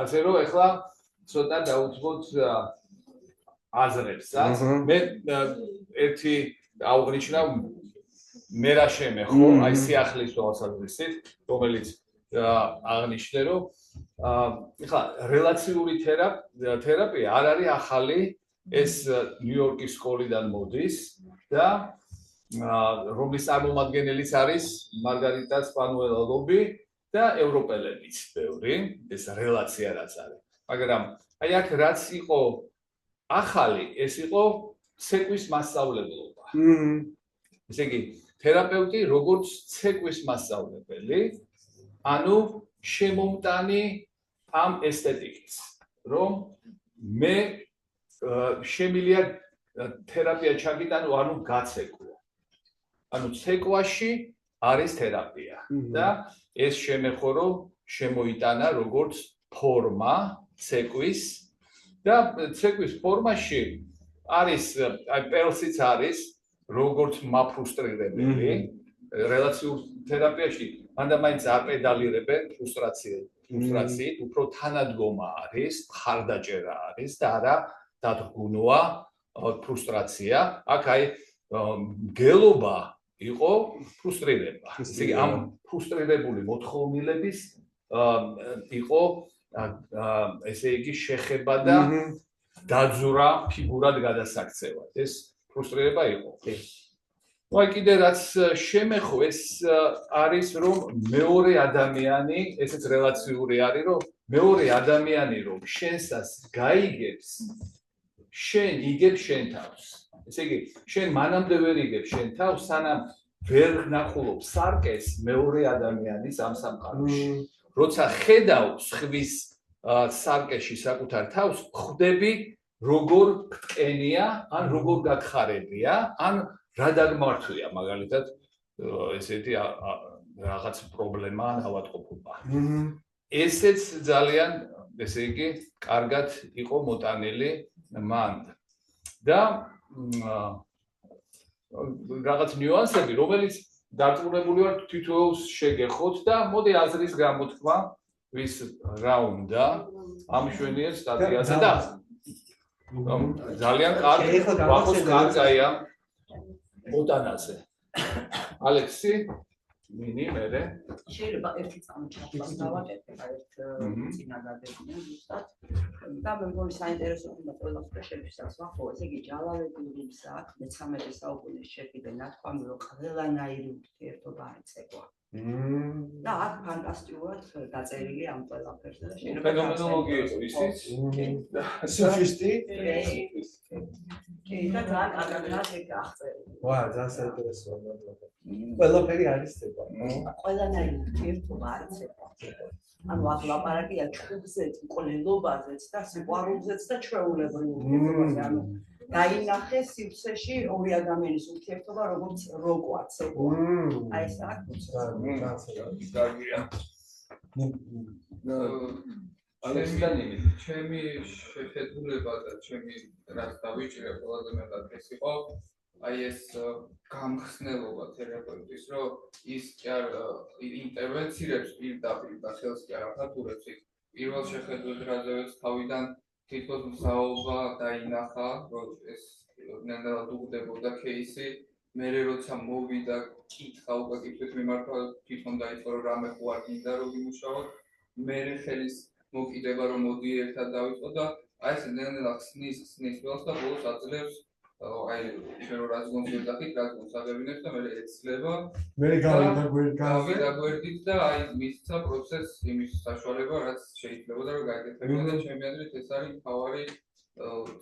ასე რომ ეხლა ცოტა დავუძღოთ აზრებსაც მე ერთი აუღნიშნავ მე რა შემეხო აი სიახლის თვალსაზრისით რომელიც აღნიშნე რომ ეხლა რელაციური თერაპია არ არის ახალი ეს ნიუ-იორკის სკოლიდან მოდის და რომლის წარმომადგენელიც არის მარგარიტა სპანიოლობი და ევროპელებიც ბევრი ეს რელაცია რაც არის მაგრამ აი აქ რაც იყო ახალი ეს იყო ცეკვის მასწავლებლობა ესე იგი თერაპევტი როგორც ცეკვის მასწავლებელი ანუ შემომტანი ამ ესთეტიკის რომ მე შემილია თერაპია ჩაგიტანო ანუ გაცეკვო ანუ ცეკვაში არის თერაპია და ეს შემეხო რომ შემოიტანა როგორც ფორმა ცეკვის და ცეკვის ფორმაში არის აი პელსიც არის როგორც მაფრუსტრირებელი რელაციურ თერაპიაში მანდა მაინც აპედალირებენ ფრუსტრაციით უფრო თანადგომა არის ხარდაჭერა არის და არა დადგუნვა ფრუსტრაცია აქ აი მგელობა იყო ფრუსტრირება ესე იგი ამ ფრუსტრირებული მოთხოვნილების იყო ესე იგი შეხება და დაძვრა ფიგურად გადასაქცევად ეს ფრუსტრირება იყო აი კიდე რაც შემეხო ეს არის რომ მეორე ადამიანი ესეც რელაციური არის რომ მეორე ადამიანი რომ შენსას გაიგებს შენ იგებ შენ თავს ესე იგი შენ მანამდე ვერ იგებ შენ თავს სანამ ვერ ნახულობ სარკეს მეორე ადამიანის ამ სამყაროში როცა ხედავ სხვის სარკეში საკუთარ თავს ხვდები როგორ გტყენია ან როგორ გაგხარებია ან რა დაგმართვია მაგალითად ესეთი რაღაც პრობლემა ან ავადმყოფობა ესეც ძალიან ესე იგი კარგად იყო მოტანილი მან და რაღაც ნიუანსები რომელიც დარწმუნებული ვარ თითოეულს შეგეხოთ და მოდი აზრის გამოთქმა ვის რა უნდა ამ შვენიერ სტატიაზე და ძალიან კარგი ვახოს კარგია მოტანაზე ალექსი მინი მერე შეიძლება ერთი წამოჭრას დავაკეთებ ერთ წინადადებიდან ზუსტად და მე მგონი საინტერესო უნდა ყველასთვის შეგვიძლია ხო ესე იგი ჯალალედინის აქ მე-13 საუკუნის შეფიდე ნათქვამი რომ ყველანაირი ურთიერთობა არ იწევა და აქ ფანტასტიკურად დაწერილი ამ ყველაფერზე და შეიძლება ფენომენოლოგია იყო ისიც სუფისტი კი და ძალიან კარგად აღწერილი ვა ძალიან საინტერესოა ყველაფერი არის ცება ყველანაირი ურთიერთობა არ იწევა ანუ აქ ლაპარაკია ჩხუბზეც, მკვლელობაზეც და სიყვარულზეც და ჩვეულებრივ ურთიერთობაზე ანუ დაინახე სივრცეში ორი ადამიანის ურთიერთობა როგორც როკვაც აი ეს აქ კარგია ალექსანდრე ჩემი შეხედულება და ჩემი რაც დავიჭირე ყველაზე მეტად ეს იყო აი ეს გამხსნელობა თერაპევტის რომ ის კი არ ინტერვენცირებს პირდაპირ და ხელს კი არ აფართურებს პირველ შეხედულებაზეც თავიდან თითქოს მსაუბრა დაინახა რომ ეს ნელ-ნელა უგდებოდა кейსი მე როცა მოვიდა კითხა უკვე კითხვის მიმართვა თვითონ დაიწყო რომ რამე ხო არ გინდა რომ ვიმუშაოთ მე ხელის მოკიდება რომ მოდი ერთად დავიწყო და აი ეს ნელ-ნელა ხსნის wells და ბოლოს აძლევს აი ჩვენ რაც გონძებდით რაც გონსაგებინებს და მე ეცლება მე გავიდა გვერდით და აი მისცა პროცესს იმის საშუალება რაც შეიძლება რომ გაიგებინო და ჩემი აზრით ეს არის თავარი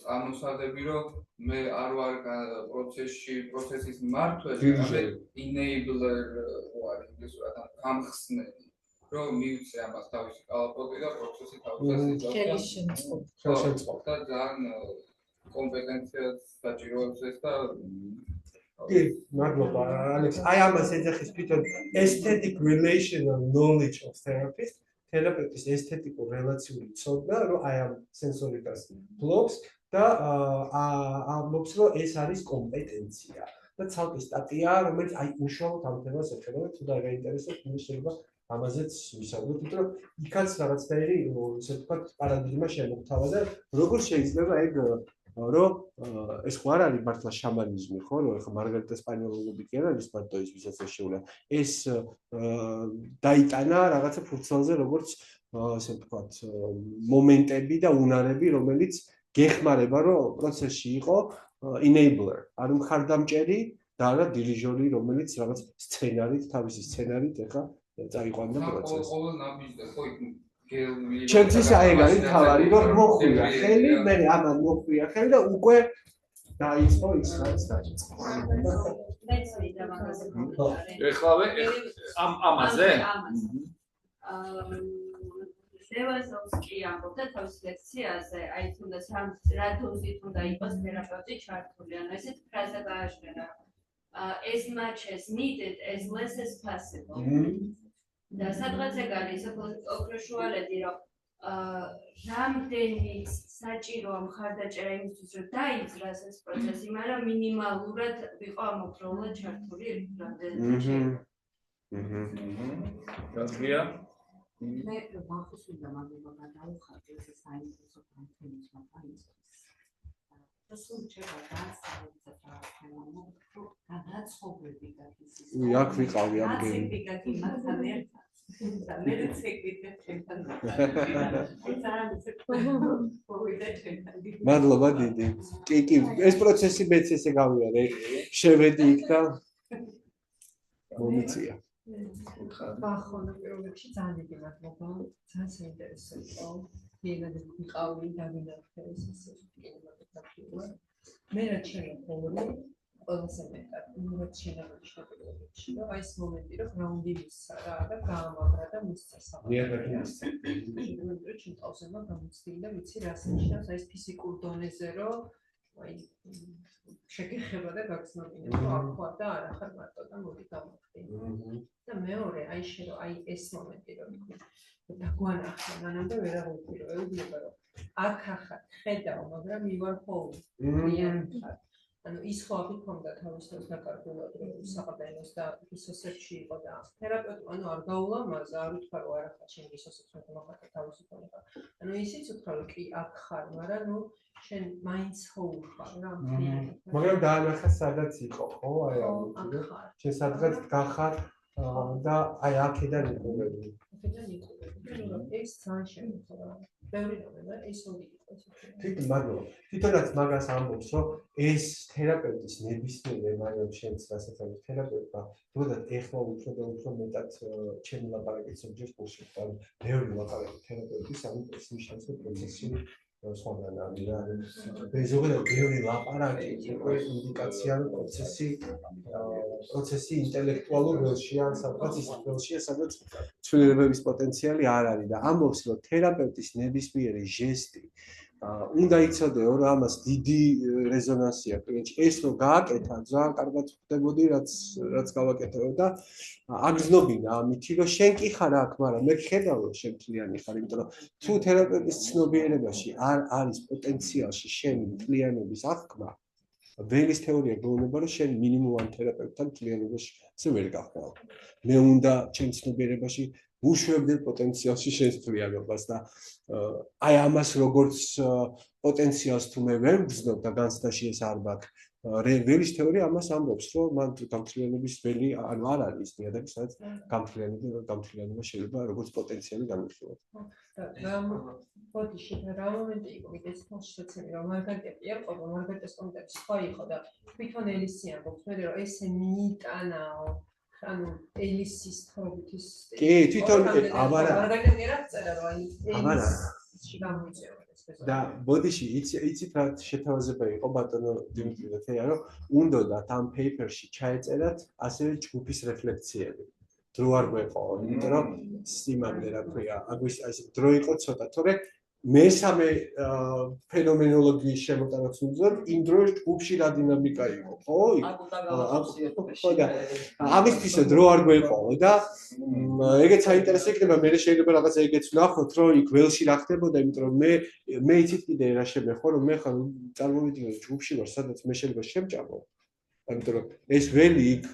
წარმოსადები რომ მე არ ვარ პროცესის მმართველი არამედ enabler ვარ ისე გამხსნელი რომ მივცე ამას თავისი კალაპოტი და პროცესი თავისი ხელშემწყობ და ძალიან კომპეტენციას საჭიროებს ეს და კი მადლობა ალექს აი ამას ეძახის თვითონ aesthetic relational knowledge of therapist თერაპევტის ესთეტიკურ რელაციული ცოდნა რომ აი ამ სენსორიკას ფლობს და ამბობს რომ ეს არის კომპეტენცია და ცალკე სტატია რომელიც აი უშუალოდ ამ თემას ეხება თუ და გაინტერესებს მე შეიძლება ამაზეც ვისაუბროთ იმიტომ რომ იქაც რაღაცნაირი ისე ვთქვათ პარადიგმა შემოგთავაზა და როგორ შეიძლება ეგ რომ ეს ხო არ არის მართლა შამანიზმი ხო რომ ეხა მარგარიტა სპანიოლოგები კი არ არის მარტო ის ვისაც შეუძლია ეს დაიტანა რაღაცა ფურცელზე როგორც ასე ვთქვათ მომენტები და უნარები რომელიც გეხმარება რომ პროცესში იყო enabler არ მხარდამჭერი და არა დირიჟორი რომელიც რაღაც სცენარით თავისი სცენარით ეხა წაიყვანდა პროცესს ყოველ ნაბიჯზე ხო იქ ჩემთვის აი ეგ არის თავარი რომ მოხვია ხელი მე ამან მოხვია ხელი და უკვე დაიწყო ის რაც დაიწყო ეხლავე ამაზე ლევაზოვსკი ამბობდა თავის ლექციაზე აი თუნდაც რა დოზით უნდა იყოს თერაპევტი ჩართული ანუ ესეთ ფრაზა გააჩნია as much as needed as less as possible და სადღაც ეგ არის ოქროშუალედი რომ რამდენი საჭიროა მხარდაჭერა იმისთვის, რომ დაიძრას ეს პროცესი, მაგრამ მინიმალურად ვიყო ამოწროულად ჩართული რამდენიმე. გაზგია? მე ვახოს უნდა მაგობა გადავხატე ეს საინტერესო კონტენტს მაგალითად. და სულ შევა დასავლეთ თემამო გადაცხოვები გადის. აქ ვიყავი ამ გემი. აცები გაგი მაგთან ერთად. და მე ცეკვიდე ჩემთან. მადლობა დიდი. კი, ეს პროცესი მეც ესე გავიარე. შევედი იქ და მომიწია. ბახონა პირველ რიგში ძალიან დიდი მადლობა. ძალიან საინტერესო იყო. მიანად ვიყავი და ვინახე ეს კინემატოგრაფია. მე რაც შემოგვიყვება, ყველაზე მეტად რაც შემოგვიჩნდა პირველ რიგში, რომ აი ეს მომენტი, რომ გრაუნდი მისცა რა და გაამაგრა და მისცა საბოლოოდ. ჩემ თავზემა გამოცდი და ვიცი რას ნიშნავს აი ეს ფიზიკურ დონეზე, რომ აი შეგეხება და გაგზნობინება, რომ აქ ვარ და არ ახარ მარტო და მოდი გამოვხდი. და მეორე აი შე რომ აი ეს მომენტი რომ დაგვანახა მანამდე ვერ აღვიქვირო ეუბნება რომ აქ ახარ ხედავ მაგრამ მივარ ხოლმე ანუ ის ხო აქ მქონდა თავისთავად დაკარგულად რომ საყდენოს და ფისოსებში იყო და თერაპევტი ანუ არ გაულამაზა არ უთქვა რომ არ ახარ შენ ფისოსებს რომ მოხდა თავისუფლად ანუ ისიც უთქვა რომ კი აქ ხარ მაგრამ ნუ შენ მაინც ხო ხარ რა მაგრამ დაანახა სადაც იყო ხო აი ამიტომ შენ სადღაც გახარ და აი აქედან იყვები. ეს ძალიან შემიძლია. ბევრი რამე ეს ორი იყოს. მადლობა. თვითონაც მაგას ამბობს, რომ ეს თერაპევტის ნებისმიერ მაგრამ შენც რასაც არის თერაპევტა, თუნდაც ეხლა უფრო და უფრო მეტად ჩემი ლაპარაკის სუბჯექტს გულში ვყავ. ბევრი ლაპარაკი თერაპევტის ამ ნიშნავს პროცესი სხვადასხვანაირი რა. ზოგადად ბევრი ლაპარაკი უკვე ინდიკაცია რომ პროცესი ინტელექტუალურ ველშია, სადღაც ის ველშია, სადაც ცვლილებების პოტენციალი არ არის და ამბობს რომ თერაპევტის ნებისმიერი ჟესტი უნდა იცოდეო რომ ამას დიდი რეზონანსი აქვს კლიენტში. ეს რომ გააკეთა ძალიან კარგად ხდებოდი რაც გავაკეთეო და აგზნობინა ამითი რომ შენ კი ხარ აქ, მაგრამ მე ხედავ რომ შენ მთლიანი ხარ, იმიტომ რომ თუ თერაპევტის ცნობიერებაში არ არის პოტენციალში შენი მთლიანობის აღქმა, ვენის თეორია გვეუბნება რომ შენ მინიმუმ ამ თერაპევტთან მთლიანობაში ვერ გახვალ. მე უნდა ჩემ ცნობიერებაში უშვებდე პოტენციალში შენს მთლიანობას და აი ამას როგორც პოტენციალს თუ მე ვერ ვგზნობ და განცდაში ეს არ მაქვს ველის თეორია ამას ამბობს რომ მან გამთლიანების ველი ანუ არ არის ნიადაგი სადაც გამთლიანება შეიძლება როგორც პოტენციალი განვიხილოთ. ბოდიში რა მომენტი იყო კიდეც თვალშეცემი რომ მარგარიტი არ ყო მარგარიტის კომენტარი სხვა იყო და თვითონ ელისი ამბობს მე რომ ესე მიიტანაო ანუ ელისის თობით ის კი თვითონ აბარა მარგარიტი რა წერა რომ აი ელისი გამოიწევა და ბოდიში იცით რა შეთავაზება იყო ბატონო დიმიტრი დათეა რომ უნდათ ამ პეიპერში ჩაეწერათ ასევე ჯგუფის რეფლექციები დრო არ გვეყო იმიტომ რომ სიმამდე რა ქვია აგვის აი ეს დრო იყო ცოტა თორე მესამე ფენომენოლოგიის შემოტანაც უნდა იმ დროის ჯგუფში რა დინამიკა იყო ხო ხო და ამისთვის დრო არ გვეყო და ეგეც საინტერესო იქნება მე შეიძლება რაღაცა ეგეც ვნახოთ რომ იქ ველში რა ხდებოდა იმიტომ რომ მე იცით კიდე რა შემეხო რომ მე ხარ წარმოვიდგინე ჯგუფში ვარ სადაც მე შეიძლება შემჭამო იმიტომ რომ ეს ველი იქ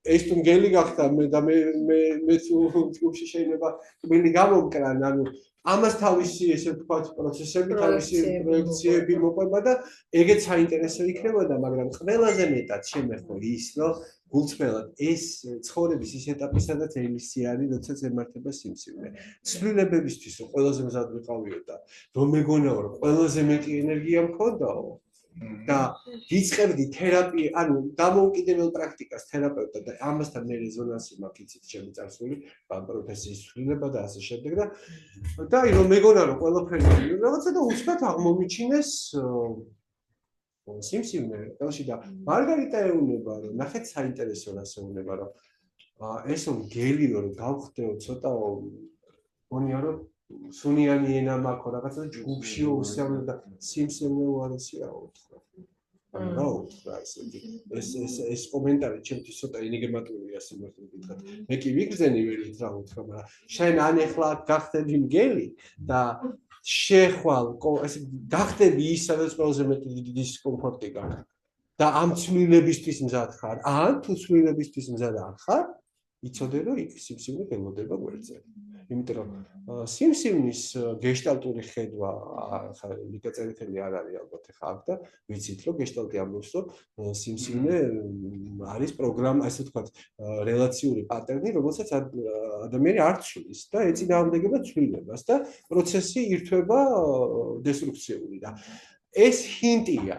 ეს თუ მგელი გახდა მე ჯგუფში შეიძლება მგელი გამომკრან ანუ ამას თავისი ესე ვთქვათ პროცესები თავისი პროექციები მოყვება და ეგეც საინტერესო იქნებოდა მაგრამ ყველაზე მეტად შემეხო ის რომ გულწრფელად ეს ცხოვრების ის ეტაპი სადაც ელისი არის როდესაც ემართება სიმსივნე ცვლილებებისთვის რომ ყველაზე მზად ვიყავიო და რომ მეგონაო რომ ყველაზე მეტი ენერგია მქონდაო და ვიწყებდი თერაპია, ანუ დამოუკიდებელ პრაქტიკას თერაპევტად და ამასთან მე რეზონანსი მაქვს იცით ჩემი წარსული პროფესიის ცვლილება და ასე შემდეგ და აი რომ მეგონა რომ ყველაფერი რაღაცა და უცბად აღმომიჩინეს სიმსივნე ხელში და მარგარიტა ეუბნება რომ ნახეთ საინტერესო რას ეუბნება რომ ესო გელიო რომ გავხდეო ცოტაო გონია რომ სუნიანი ენა მაქვს რაღაცა ჯგუფშიო უსიამოვნო და სიმსივნე უარესიაო რა უთხრა ეს კომენტარი ჩემთვის ცოტა ენიგმატურია სიმართლე გითხრათ. მე კი ვიგრძენი ვერით რა უთხრა, მაგრამ შენ ან ეხლა გახდები მგელი და შეხვალ ეს გახდები ის, სადაც ყველაზე მეტი დისკომფორტი გაქვს. და ამ ცვლილებისთვის მზად ხარ, ან თუ ცვლილებისთვის მზად არ ხარ, იცოდე რომ იქ სიმსივნე გელოდება გვერდზე. იმიტომ რომ სიმსივნის გეშტალტური ხედვა ხა ლიკა წერეთელი არ არის ალბათ ხა აქ და ვიცით რომ გეშტალტი ამბობს რომ სიმსივნე არის პროგრამა, ასე ვთქვათ, რელაციური პატერნი, რომელსაც ადამიანი არ ცვლის და ეწინააღმდეგება ცვლილებას და პროცესი ირთვება დესტრუქციული და ეს ჰინტია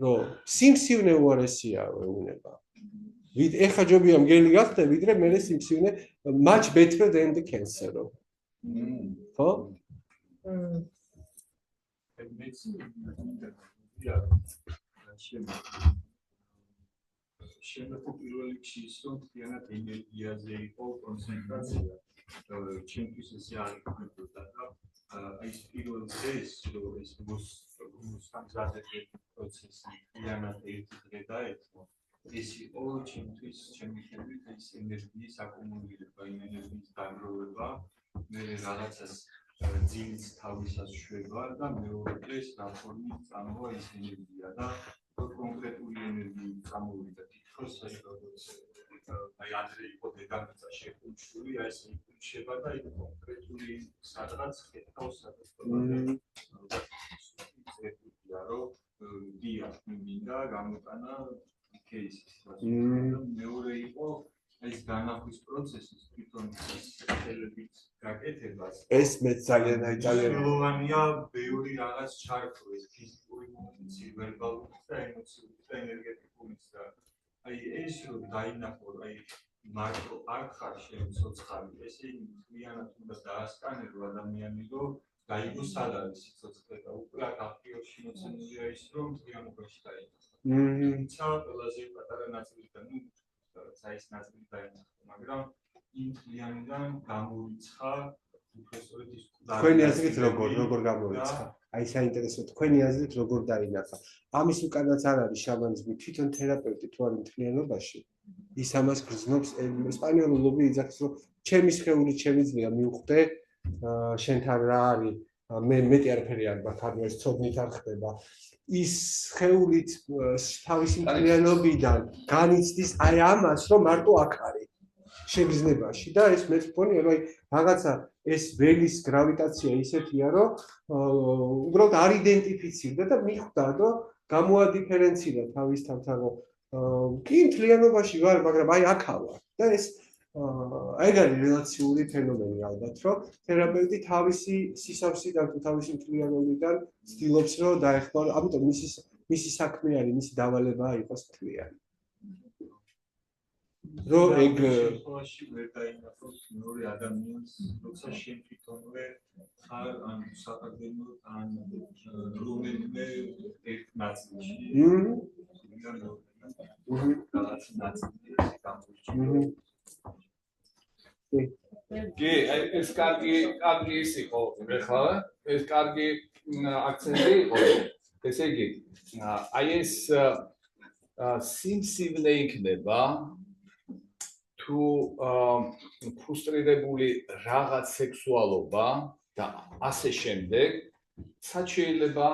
რომ სიმსივნე უარესია ეუნება. ეხა ჯობია მგელი გახდე, ვიდრე მე სიმსივნე much better than the cancer. ხო? შემდგომ პირველ რიგში ის რომ მთლიანად ენერგიაზე იყო კონცენტრაცია. ჩემთვის ეს არ იქნებოდა და აი ეს პირველ დღეს რომ ეს მოსამზადებელი პროცესი მთლიანად ერთი დღე დაეწყო. ეს იყო ჩემთვის ჩემი ხედვით ეს ენერგიის აკუმულირება, ენერგიის დაგროვება, მე რაღაცას ძილს თავისას შვება და მეორე დღეს რაფორმით წამოვა ეს ენერგია და კონკრეტული ენერგიის წამოვიდა თითქოს აი ადრე იყო დედამიწა შეკუმშული, აი ეს იქნება და იქ კონკრეტული სადღაც ხედავს სადღაც რომ დია მინდა გამოტანა кейსის. მეორე იყო ეს განახვის პროცესის თვითონ ხელებით გაკეთებას. ეს მე ძალიან მნიშვნელოვანია ბევრი რაღაც ჩართო ეს ფიზიკური მომენტი, ვერბალური და ემოციური და ენერგეტიკული და აი ეს რომ დაინახო, აი მარტო არ ხარ შენ ცოცხალი, ესე იგი მთლიანად უნდა დაასკანერო ადამიანი, რომ გაიგო სად არის სიცოცხლე და უკვე აქ აქტიოში მოცემულია ის რომ მთლიანობაში დაინახო. ცა ყველაზე პატარა ნაწილიდან, ნუ საის ნაწილი დაინახო, მაგრამ იმ მთლიანიდან გამორიცხა უბრალოდ ის თქვენი აზრით როგორ გამორიცხა? აი საინტერესო თქვენი აზრით როგორ დაინახა? ამის უკანაც არ არის შამანიზმი, თვითონ თერაპევტი თუ არის მთლიანობაში. ის ამას გრძნობს ესპანიოლური იძახის რომ ჩემი სხეული ჩემი ძია მივხვდე შენთან რა არის მე მეტი არაფერი არ მაქვს ეს ცოდნით არ ხდება ის სხეულით თავისი მთლიანობიდან განიცდის აი ამას რომ მარტო აქ არის შეგრძნებაში და ეს მეც მგონია რომ აი რაღაცა ეს ველის გრავიტაცია ისეთია რომ უბრალოდ არ იდენტიფიცირდა და მიხვდა რომ გამოადიფერენცირა თავისთან კი მთლიანობაში ვარ მაგრამ აი აქ ვარ და ეს აი არის რელაციური ფენომენი ალბათ რომ თერაპევტი თავისი სისავსიდან თუ თავისი მთლიანობიდან ცდილობს რომ დაეხმარო ამიტომ მისი საქმე არის მისი დავალება იყოს მთლიანი რომ ეგ შემთხვევაში ვერ დაინახოს მეორე ადამიანს როცა შენ თვითონვე ხარ ან საკადემიო ან რომელიმე ერთ ნაწილში რაღაც ნაწილი გამოიჩინო კი ეს კარგი ის იყო ეხლა ეს კარგი აქცენტი იყო ესე იგი აი ეს სიმსივნე იქნება თუ ფრუსტრირებული რაღაც სექსუალობა და ასე შემდეგ სად შეიძლება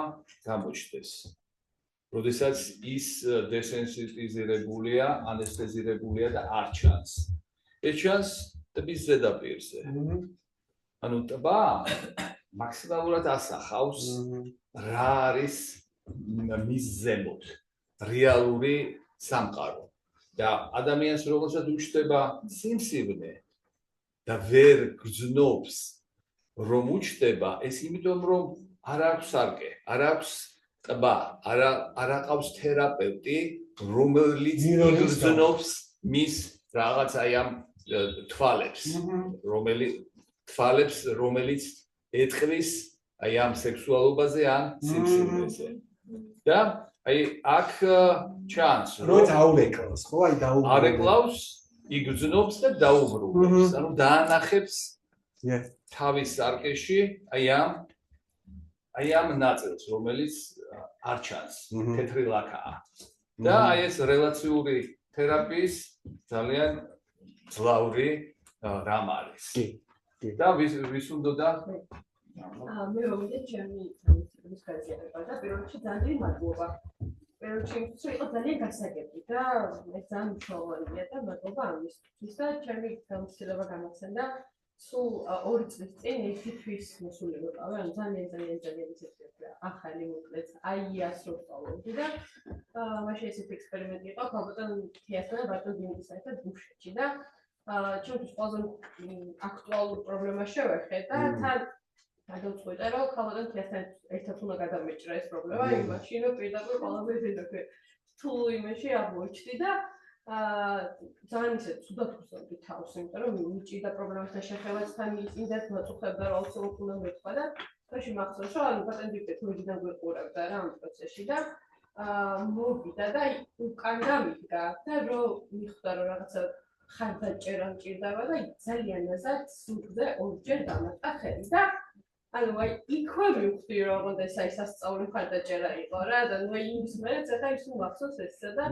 გამოჩნდეს როდესაც ის დესენსიტიზირებულია ანესთეზირებულია და არ ჩანს ეს ჩანს ტბის ზედაპირზე ანუ ტბა მაქსიმალურად ასახავს რა არის მის ზემოთ რეალური სამყარო და ადამიანს რომელსაც უჩნდება სიმსივნე და ვერ გრძნობს რომ უჩნდება ეს იმიტომ რომ არ აქვს სარკე არ აქვს ტბა არ აყავს თერაპევტი რომელიც იგრძნობს მის რაღაც აი ამ თვალებს რომელიც ეტყვის აი ამ სექსუალობაზე ან სიმსივნეზე და აი აქ ჩანს რომ დაურეკლავს ხო აი დაუბრუნებს არეკლავს იგრძნობს და დაუბრუნებს ანუ დაანახებს თავის სარკეში აი ამ აი ამ ნაწილს, რომელიც არ ჩანს, თეთრი ლაქაა. და აი ეს რელაციური თერაპიის ძალიან ძლავრი რამ არის. და ვის უნდოდა? მე მომიდე ჩემი ის გაზიარება და პირველ რიგში ძალიან მადლობა. პირველ რიგში იყო ძალიან გასაგები და ეს ძალიან მნიშვნელოვანია და მადლობა ამისთვის და ჩემი გამოცდილება გამახსენდა სულ 2 წლის წინ ერთი თვის მოსული ვიყავი, ანუ ძალიან ისეთი ახალი მოკლედ AI-ას რო ვსწავლობდი და მაშინ ესეთი ექსპერიმენტი იყო ალბათ თეატრთან და ბატონ დინგის საერთოდ ბუშეთში და ჩემთვის ყველაზე აქტუალური პრობლემა შევეხე და თან გადავწყვიტე რომ ხალხთან თეატრთან ერთად უნდა გადამეჭრა ეს პრობლემა იმაში რომ პირდაპირ ყველაზე ზედაპირ რთულ იმაში აღმოჩნდი და ძალიან ისე ცუდად ვუსწავლდი თავს, იმიტომ რომ მიჭირდა პრობლემასთან შეხებაც თან მიწინდათ მოწუხებდა რომ აუცილებლად უნდა მეთქვა და თოში მახსოვს რომ ანუ პატენტი ტექნოლოგიიდან გვეყურებდა რა ამ პროცესში და მოვიდა და უკან დამიდგა და რომ მიხვდა რომ რაღაცა ხარდაჭერა მჭირდება და ძალიან აზად სულზე ორჯერ დამატა ხელი და ანუ აი იქვე მივხვდი რომ როდესაც აი სასწაული ხარდაჭერა იყო რა და ნუ იმის მერეც ახლა ის მახსოვს ესა და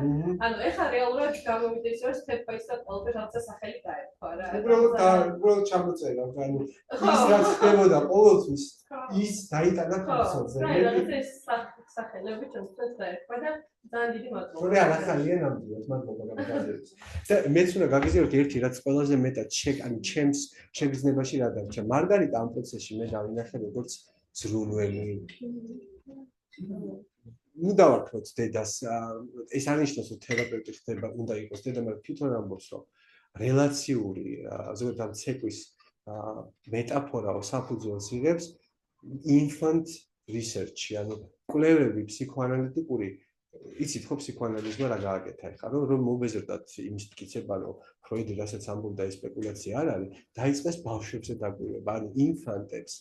ანუ ეხლა რეალურად გამოვიდა ის რომ step by step ყოველთვის რაღაცა სახელი გაერქვა რა უბრალოდ ჩამოწერა ანუ ის რაც ხდებოდა ყოველთვის ის დაიტანა კონსოლზე რა რაღაცა სახელები ჩემთვის დაერქვა და ძალიან დიდი მადლობა. რა ახალია ნამდვილად მადლობა გამოგაძლევს. და მეც უნდა გაგიზიაროთ ერთი რაც ყველაზე მეტად ანუ ჩემს შეგრძნებაში რა დარჩა. მარგარიტა ამ პროცესში მე დავინახე როგორც ზრუნველი. ნუ დავარქვით დედას ეს არნიშნავს რომ თერაპევტი ხდება უნდა იყოს დედა, მაგრამ თვითონ ამბობს რომ რელაციური ზოგადად ამ ცეკვის მეტაფორაო საფუძველს იღებს infant research-ი, ანუ კვლევები ფსიქოანალიტიკური იცით ხო ფსიქოანალიზმა რა გააკეთა ეხლა რომ მოვეზრდათ იმის მტკიცება რომ ფროიდი რასაც ამბობდა ეს სპეკულაცია არ არის დაიწყეს ბავშვებზე დაკვირვება ანუ ინფანტებს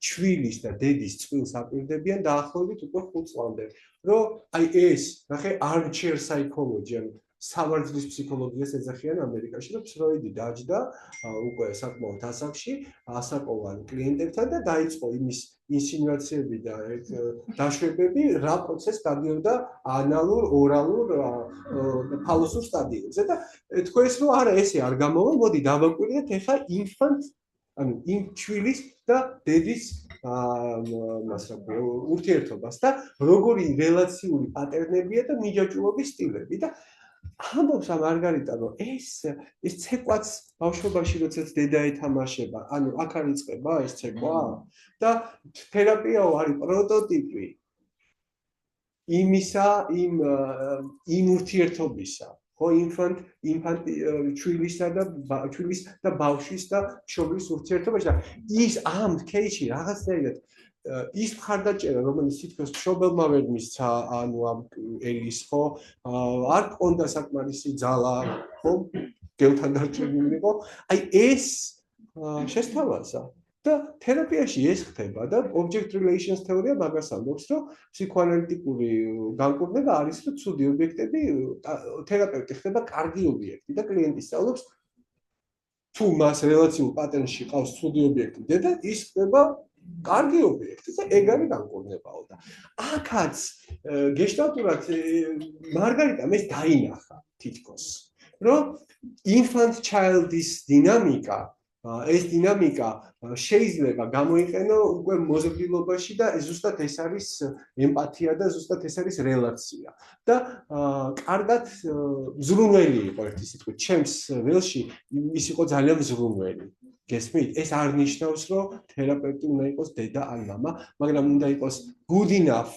ჩვილის და დედის წყვილს აპირდებიან დაახლოებით უკვე 5 წლამდე რომ აი ეს ნახე armchair psychology ანუ სავარძლის ფსიქოლოგიას ეძახიან ამერიკაში რომ ფროიდი დაჯდა უკვე საკმაოდ ასაკში ასაკოვან კლიენტებთან და დაიწყო იმის ინსინუაციები და დაშვებები რა პროცესს გადიოდა ანალურ, ორალურ, ფალოსურ სტადიებზე და თქვენს რომ არა ესე არ გამოვა, მოდი დავაკვირდეთ ეხლა infant ანუ იმ ჩვილის და დედის მას რა ქვია ურთიერთობას და როგორი რელაციური პატერნებია და მიჯაჭვობის სტილები და ამბობს მარგარიტა რომ ეს ცეკვაც ბავშვობაში როდესაც დედა ეთამაშება, ანუ აქ არ იწყება ეს ცეკვა და თერაპიაო არის პროტოტიპი იმისა, იმ ურთიერთობისა, ხო, ჩვილის და ბავშვის და მშობლის ურთიერთობაში და ის ამ кейსში რაღაცნაირად ის მხარდაჭერა, რომელიც თითქოს მშობელმა ვერ მისცა, ანუ ამ ელის ხო, არ გქონდა საკმარისი ძალა, ხო, გელთან დარჩენილი იყო. აი ეს შესთავაზა და თერაპიაში ეს ხდება და object relations თეორია მაგას ამბობს, რომ ფსიქოანალიტიკური განკურნება არის, რომ ცუდი ობიექტები თერაპევტი ხდება კარგი ობიექტი და კლიენტი სწავლობს თუ მას რელაციულ პატერნში ყავს ცუდი ობიექტი და ის ხდება კარგი ობიექტი და ეგ არის განკურნებაო და აქაც გეშტალტურად მარგარიტამ ეს დაინახა თითქოს რომ infant child-ის დინამიკა ეს დინამიკა შეიძლება გამოიყენო უკვე მოზრდილობაში და ზუსტად ეს არის ემპათია და ზუსტად ეს არის რელაცია და კარგად ზრუნველი იყო ერთი სიტყვით ჩემს ველში ის იყო ძალიან ზრუნველი გესმით ეს არ ნიშნავს რომ თერაპევტი უნდა იყოს დედა ან მამა მაგრამ უნდა იყოს good enough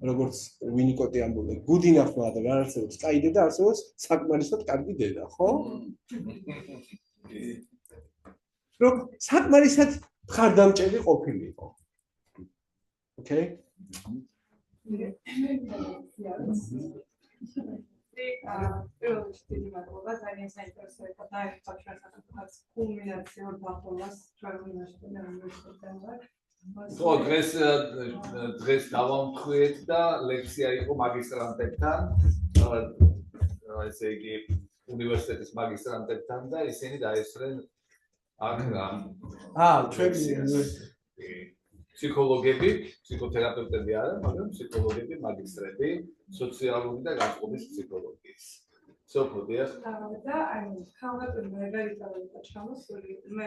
როგორც ვინიკოტი ამბობდა good enough მაგრამ არ არსებობს კაი დედა არსებობს საკმარისად კარგი დედა ხო რომ საკმარისად მხარდამჭერი ყოფილიყო. Okay? პირველი მადლობა ძალიან საინტერესო იყო და ეს ფაქტობრივად კულმინაციურ დაფორმას ჩვენამდე ხო, დღეს დავამთხვიეთ და ლექცია იყო მაგისტრანტებთან, ესე იგი უნივერსიტეტის მაგისტრანტებთან და ისინი დაესწრნენ აქ რა. ჩვენი ფსიქოლოგები, ფსიქოთერაპევტები არა, მაგრამ ფსიქოლოგები, მაგისტრები, სოციალური და განწყობის ფსიქოლოგიის. სოფოდიას და აი ხალხური მაგალითად ჩამოსული მე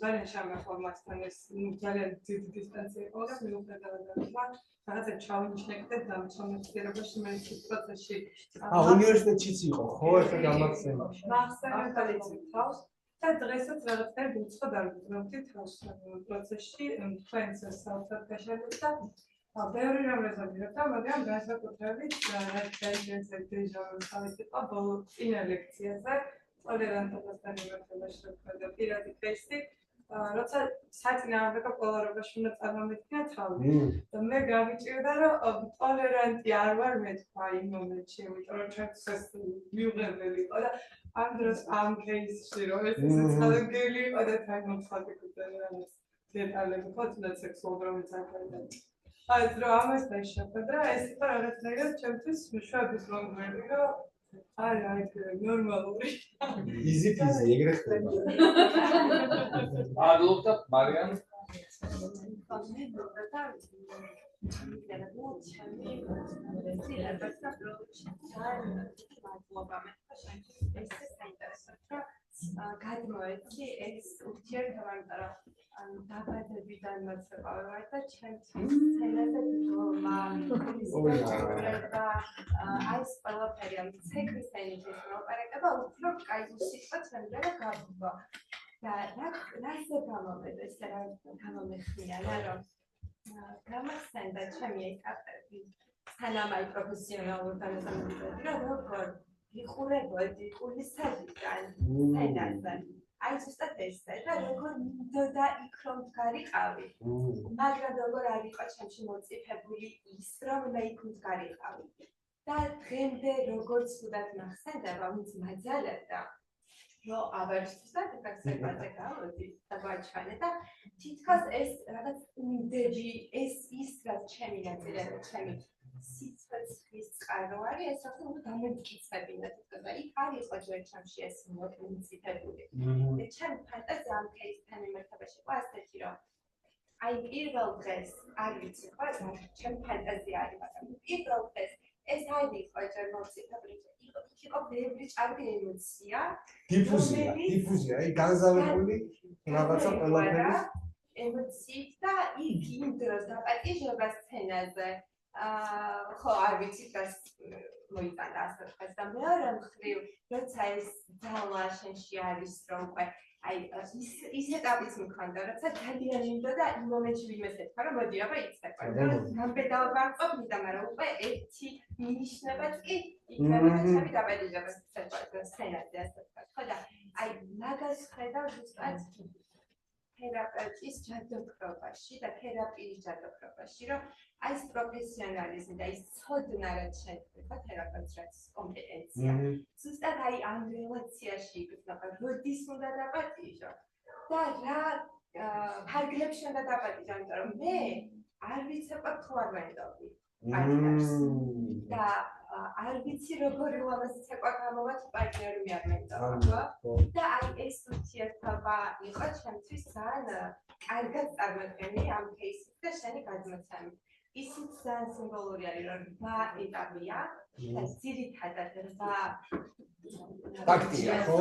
ძალიან შემოხმასთან ეს ძალიან დიდი დისტანცია იყო და მიუხედავად ამისა რაღაცა ჩავინიშნე და დამცომებიაში მე ის პროცესში უნივერსიტეტშიც იყო ხო ეს გამახსენა მახსენებელი თავს და დღესაც რაღაცა უცხო დაგვიწყდი თავს პროცესში თქვენს საერთაშორისო და ბევრი რამე ზოგადად, მაგრამ განსაკუთრებით რაც დაინტერესებდა სამეცნიერო ბოლო წინა ლექციაზე, ტოლერანტობასთან მიმართებაში და პირადი ტესტი, როცა საწინააღმდეგო პოლარობაში უნდა წარმომედგინა თავი. და მე გავიჭირდა, რომ ტოლერანტი არ ვარ მე თქვა იმ მომენტში, იმიტომ რომ ჩემს ეს მიუღებელი იყო და ამ დროს ამ кейსში რომ ეს საწყებელი იყო და თან მომხდარიყო რაღაც დეტალები ხო თუნდაც სექსუალურობით საკუთრება. Ați rămas de șapădra, este para rățările ce-am șoapis mămărică, are normalul. Easy peasy, e greu. Adultă, Marian. გადმოეცი ეს ურთიერთობა დაბადებიდან მოწევავარ და ჩემთვის ცენაზე და აი ეს ყველაფერი ამ ცეკვის ენერგიის მოპარაკება უფრო კაი სიტყვა ჩემზე გაგვიგო და რაზე გამომედა ეს რა გამომეხმიანა რომ გამახსენდა ჩემი ეტაპები სანამ აი პროფესიონალურ განათლებაში რომ როგორ ვიყურებოდი კულისებიდან ენაზე აი ზუსტად ესე და როგორ მინდოდა იქ რომ ვგარიყავი მაგრამ როგორ არ იყო ჩემში მოწიფებული ის რომ მე იქ ვგარიყავი და დღემდე როგორც თუდად მახსენდება ვინც მაძალებდა რომ აბერშტად ექსპერტზე გავოდი და ვაჩვენე და თითქოს ეს რაღაც იმდები ეს ის რაც ჩემი ნაწილები ჩემი სიცოცხლის წყარო არის ეს ახლა უნდა დამემტკიცებინა თითქოს და იქ არ იყო ჯერ ჩემში ეს მოციფებული და ჩემი ფანტაზია ამ кейსთან მიმართებაში იყო ასეთი რომ აი პირველ დღეს არ ვიცი ხო ჩემი ფანტაზია არის მაგრამ პირველ დღეს ეს არ იყო ჯერ მოციფებული იყო ბევრი ჭარბი ემოცია დიფუზია აი განზავებული რაღაცა ყველაფერი ემოციით და იქ იმ დროს დაპატიჟება სცენაზე ხო არ ვიცი kas მოიტანა ასე ხეს და მეორე მხრივ როცა ეს ძალა შენში არის რომ უკვე აი ის ეტაპიც მქონდა როცა ძალიან მინდოდა იმ მომენტში ვინმეს ეთქვა რომ მოდი აბა იცეკვე გამბედაობა ყოფნიდა მაგრამ უკვე ერთი მინიშნებაც კი იქნება და ჩემი დაბადებების სცენაზე ასე ხო და აი მაგას ხედავ ზუსტად თერაპევტის ჯადოქრობაში და თერაპიის ჯადოქრობაში რომ აი ეს პროფესიონალიზმი და ის ცოდნა რაც შეიძლება თერაპევტს რაც კომპეტენცია ზუსტად აი ამ რელაციაში იქნება როდის უნდა დაპატიჟო და რა ფარგლებში უნდა დაპატიჟო იმიტომ რომ მე არ ვიცი თუ არ ვენდობი და არ ვიცი როგორი ლამაზი ცეკვა გამოვა თუ პარტნიორი მე არ მენდობა და აი ეს ურთიერთობა იყო ჩემთვის ძალიან კარგად წარმოქმნილი ამ кейსით და შენი გადმოცემით ისიც ძალიან სიმბოლური არის რომ რვა ეტაპია და ძირითადად რვა ფაქტია ხო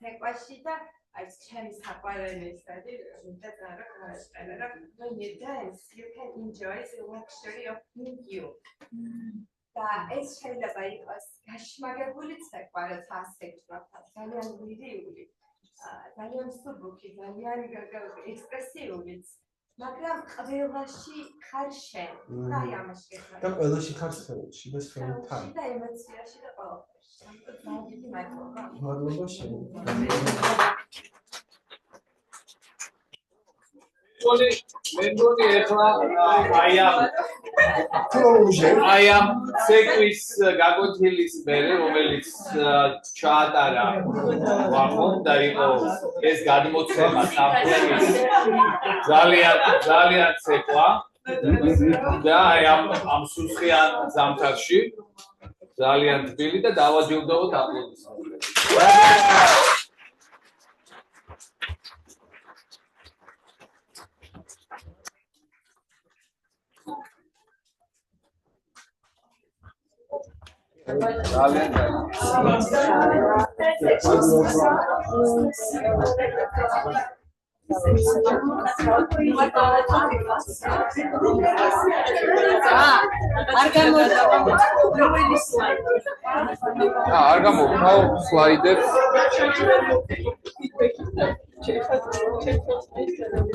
ცეკვაში და აი ჩემი საყვარელი ის არის და რა რა when you dance you can enjoy the luxury of being you და ეს შეიძლება იყოს გაშმაგებული ცეკვა რაც ასე ვთქვათ ძალიან ვიდიული ძალიან მსუბუქი ძალიან ექსპრესიულიც მაგრამ ყველაში ხარ შენ და აი ამაში გეხარ და ყველაში ხარ სხეულში და სხეულთან და ემოციაში და ყველაფერში მადლობა შენ მეგონი ეხლა აი ამ ცეკვის გაკვეთილის მერე რომელიც ჩაატარა ვახონ და იყო ეს გადმოცემა სამფლერის ძალიან ცეკვა და აი ამ სუსხიან ზამთარში ძალიან თბილი და დავაჯილდოვოთ აპლოდისმენტებით არ გამოვხმაო სლაიდებს